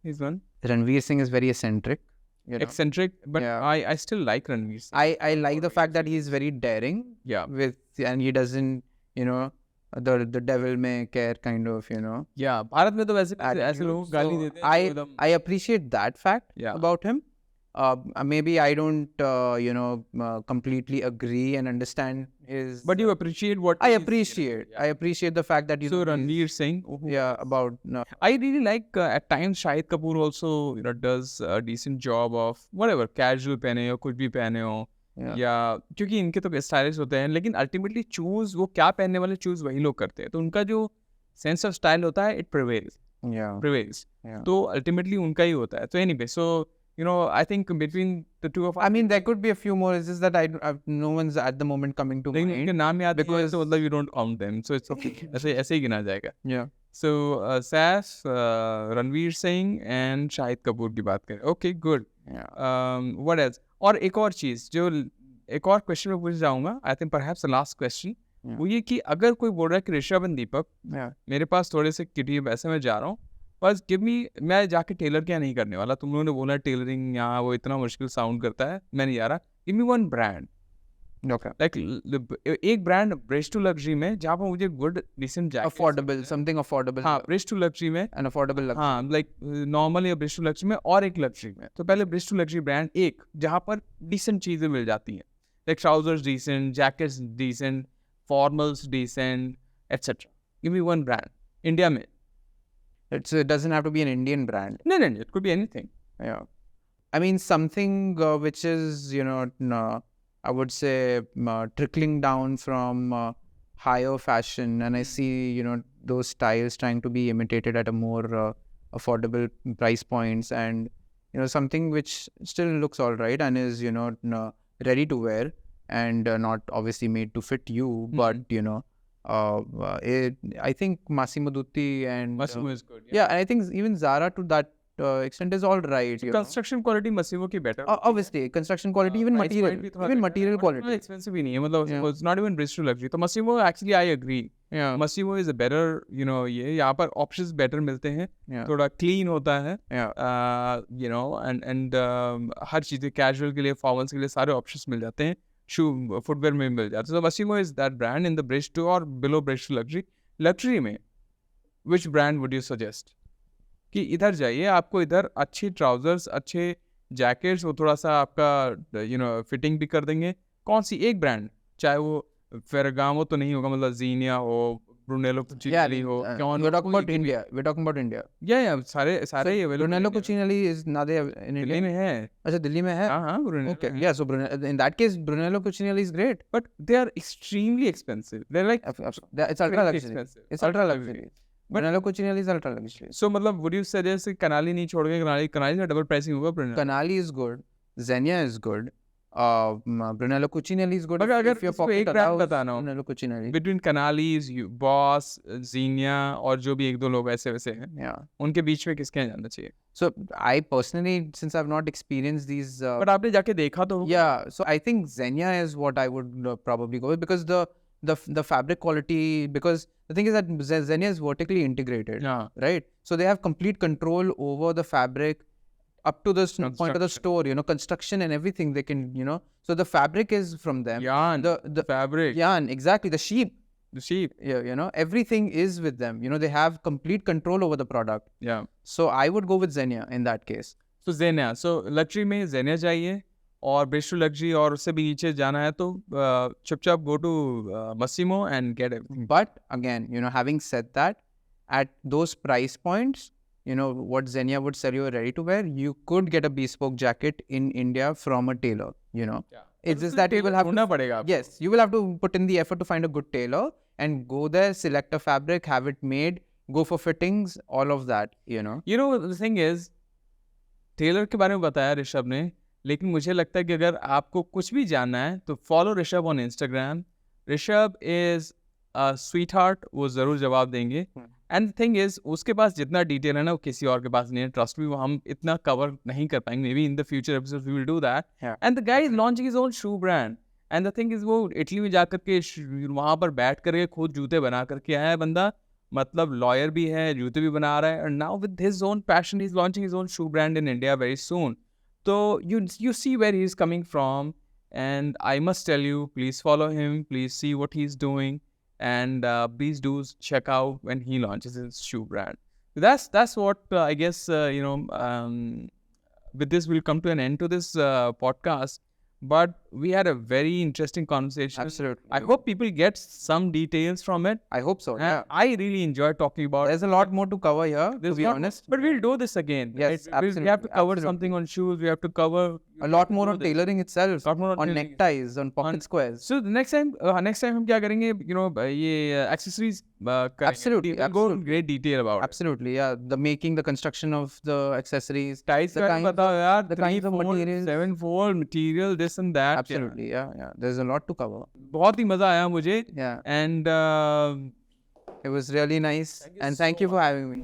Speaker 2: he's one.
Speaker 1: Ranveer Singh is very eccentric.
Speaker 2: Eccentric, but I still like Ranveer Singh.
Speaker 1: I like the fact that he's very daring.
Speaker 2: Yeah.
Speaker 1: And he doesn't, the devil may care kind of,
Speaker 2: Yeah. Bharat में तो ऐसे लोग गाली देते हैं।
Speaker 1: I appreciate that fact about him. Maybe I don't, completely agree and understand his.
Speaker 2: But you appreciate what
Speaker 1: I appreciate. I appreciate the fact that
Speaker 2: So Ranveer Singh.
Speaker 1: About.
Speaker 2: I really like at times Shahid Kapoor also does a decent job of whatever casual पहने हो, कुछ भी पहने हो, या क्योंकि इनके तो स्टाइलिश होते हैं, लेकिन अल्टीमेटली चूज वो क्या पहनने वाले चूज वही लोग करते हैं, तो उनका जो सेंस ऑफ स्टाइल होता है इट प्रिवेल्स तो अल्टीमेटली उनका ही होता है। तो anyway, so I think between the two of us,
Speaker 1: I mean, there could be a few more. It's just that no one's at the moment coming to mind.
Speaker 2: इनके नाम याद because तो मतलब you don't count them, so it's okay. ऐसे ही गिना जाएगा।
Speaker 1: Yeah.
Speaker 2: So Saif, Ranveer Singh and Shahid Kapoor की बात करें। Okay, good.
Speaker 1: Yeah.
Speaker 2: What else? और एक और चीज़ जो एक और क्वेश्चन में पूछ जाऊँगा, I think perhaps the last question, वो ये कि अगर कोई बोल रहा है कि ऋषभ एंड दीपक, मेरे पास थोड़े से किटी पैसे में जा रहा हूँ, बस गिव मी, मैं जाके टेलर क्या नहीं करने वाला, तुम लोगों ने बोला टेलरिंग यहाँ वो इतना मुश्किल साउंड करता है, मैं नहीं जा रहा, give me one brand
Speaker 1: Okay.
Speaker 2: Like एक ब्रांड ब्रिज टू लग्जरी में जहाँ पर मुझे good decent jacket
Speaker 1: Affordable, something affordable.
Speaker 2: हाँ ब्रिज टू लग्जरी में
Speaker 1: An affordable luxury.
Speaker 2: हाँ लाइक नॉर्मल या ब्रिज टू लग्जरी में और एक लग्जरी में. तो पहले ब्रिज टू लग्जरी ब्रांड एक जहाँ पर डिसेंट चीज़ें मिल जाती हैं like trousers decent, jackets decent, formals decent etcetera. Give me one brand India में.
Speaker 1: It doesn't have to be an Indian brand.
Speaker 2: No, it could be anything.
Speaker 1: Yeah. I mean, something which is, I would say, trickling down from higher fashion. And I see, those styles trying to be imitated at a more affordable price points. And, something which still looks all right and is, ready to wear and not obviously made to fit you. But, I think Massimo Dutti and
Speaker 2: Massimo is good.
Speaker 1: yeah, and I think even Zara to that extent is all right.
Speaker 2: Construction quality Massimo की better.
Speaker 1: Obviously, construction quality, even material quality.
Speaker 2: Expensive ही नहीं है मतलब it's not even bridge to luxury. तो Massimo actually I agree.
Speaker 1: Yeah.
Speaker 2: Massimo is a better ये यहाँ पर options better मिलते हैं. थोड़ा clean होता है. And हर चीज़ें casual के लिए formals के लिए सारे options मिल जाते हैं. शू फुटवेयर में मिल जाता है. So Massimo is that brand in the bridge to or below bridge to luxury. Luxury में which brand would you suggest? कि इधर जाइए आपको इधर अच्छी ट्राउजर्स, अच्छे जैकेट्स, वो थोड़ा सा आपका फिटिंग भी कर देंगे. कौन सी एक ब्रांड, चाहे वो फेरागामो तो नहीं होगा, मतलब जीनिया हो, ब्रुनेलो कुचिनेली हो.
Speaker 1: We're talking about India. We're talking about India.
Speaker 2: या सारे ही available.
Speaker 1: Brunello Cucinelli is now they in
Speaker 2: Delhi
Speaker 1: India.
Speaker 2: में है.
Speaker 1: अच्छा, दिल्ली में है.
Speaker 2: हाँ Brunello.
Speaker 1: Okay, yeah. So in that case, Brunello Cucinelli is great.
Speaker 2: But they are extremely expensive. They're like
Speaker 1: It's ultra luxury.
Speaker 2: expensive.
Speaker 1: It's ultra luxury. Brunello Cucinelli is ultra luxury.
Speaker 2: So मतलब would you suggest Kanali नहीं छोड़ के कनाली का double pricing होगा Brunello?
Speaker 1: Canali is good. Xenia is good. Brunello Cucinelli is good.
Speaker 2: अगर
Speaker 1: if your
Speaker 2: इसको
Speaker 1: pocket
Speaker 2: एक brand
Speaker 1: allows,
Speaker 2: बताना हो
Speaker 1: Brunello Cucinelli.
Speaker 2: between Canalis, Boss, Xenia और जो भी एक दो लोग ऐसे वैसे हैं,
Speaker 1: Yeah.
Speaker 2: उनके बीच में किसके यहाँ जाना चाहिए?
Speaker 1: So I personally, since I've not experienced these,
Speaker 2: But आपने जाके देखा तो होगा.
Speaker 1: yeah. So I think Xenia is what I would probably go with because the fabric quality, because the thing is that Xenia is vertically integrated,
Speaker 2: Yeah.
Speaker 1: right? So they have complete control over the fabric up to the point of the store, construction and everything they can, so the fabric is from them.
Speaker 2: Yarn,
Speaker 1: the
Speaker 2: fabric,
Speaker 1: yarn, exactly. The sheep,
Speaker 2: yeah,
Speaker 1: everything is with them. They have complete control over the product.
Speaker 2: yeah.
Speaker 1: So I would go with Xenia in that case.
Speaker 2: So Xenia, so luxury में Xenia चाहिए और bridge to luxury और उससे भी नीचे जाना है तो चुपचाप go to Massimo and get everything.
Speaker 1: But again, having said that, at those price points, what Xenia would sell you ready to wear, you could get a bespoke jacket in India from a tailor,
Speaker 2: Yeah.
Speaker 1: It's just that you will have
Speaker 2: ढूंढना पड़ेगा आपको.
Speaker 1: yes, you will have to put in the effort to find a good tailor and go there, select a fabric, have it made, go for fittings, all of that,
Speaker 2: You know, the thing is, tailor के बारे में बताया ऋषभ ने, लेकिन मुझे लगता है कि अगर आपको कुछ भी जानना है तो follow Rishabh on Instagram. Rishabh is a sweet heart, वो ज़रूर जवाब देंगे. एंड थिंग इज उसके पास जितना डिटेल है ना वो किसी और के पास नहीं है. ट्रस्ट मी, वो हम इतना कवर नहीं कर पाएंगे. Maybe in the future episodes we will do that. And the guy is launching his own shoe brand. And the thing is वो इटली में जाकर के वहाँ पर बैठ करके खुद जूते बना करके आया है बंदा. मतलब लॉयर भी है, जूते भी बना रहा है. And now with his own passion he is launching his own shoe brand in India very soon. So you see where he is coming from, and I must tell you, please follow him, please see what he's doing, and please do check out when he launches his shoe brand. That's what I guess with this we'll come to an end to this podcast. But we had a very interesting conversation.
Speaker 1: Absolutely.
Speaker 2: I hope people get some details from it.
Speaker 1: I hope so.
Speaker 2: And
Speaker 1: Yeah.
Speaker 2: I really enjoyed talking about.
Speaker 1: There's a lot more to cover here, to be honest.
Speaker 2: But we'll do this again.
Speaker 1: Yes,
Speaker 2: right? We have
Speaker 1: absolutely,
Speaker 2: to cover
Speaker 1: absolutely.
Speaker 2: something on shoes. We have to cover
Speaker 1: A lot more on tailoring itself,
Speaker 2: lot more on
Speaker 1: on
Speaker 2: tailoring.
Speaker 1: neckties, on pocket squares.
Speaker 2: So the next time हम क्या करेंगे? ये accessories करेंगे.
Speaker 1: Absolutely,
Speaker 2: We'll go in great detail about it.
Speaker 1: Absolutely, yeah. The making, the construction of the accessories,
Speaker 2: Ties
Speaker 1: the
Speaker 2: का
Speaker 1: kinds
Speaker 2: बताओ यार.
Speaker 1: the kinds of materials.
Speaker 2: 7-fold material, this and that.
Speaker 1: Absolutely, yeah. There's a lot to cover.
Speaker 2: बहुत ही मजा आया मुझे.
Speaker 1: Yeah,
Speaker 2: And
Speaker 1: it was really nice, and thank you for having me.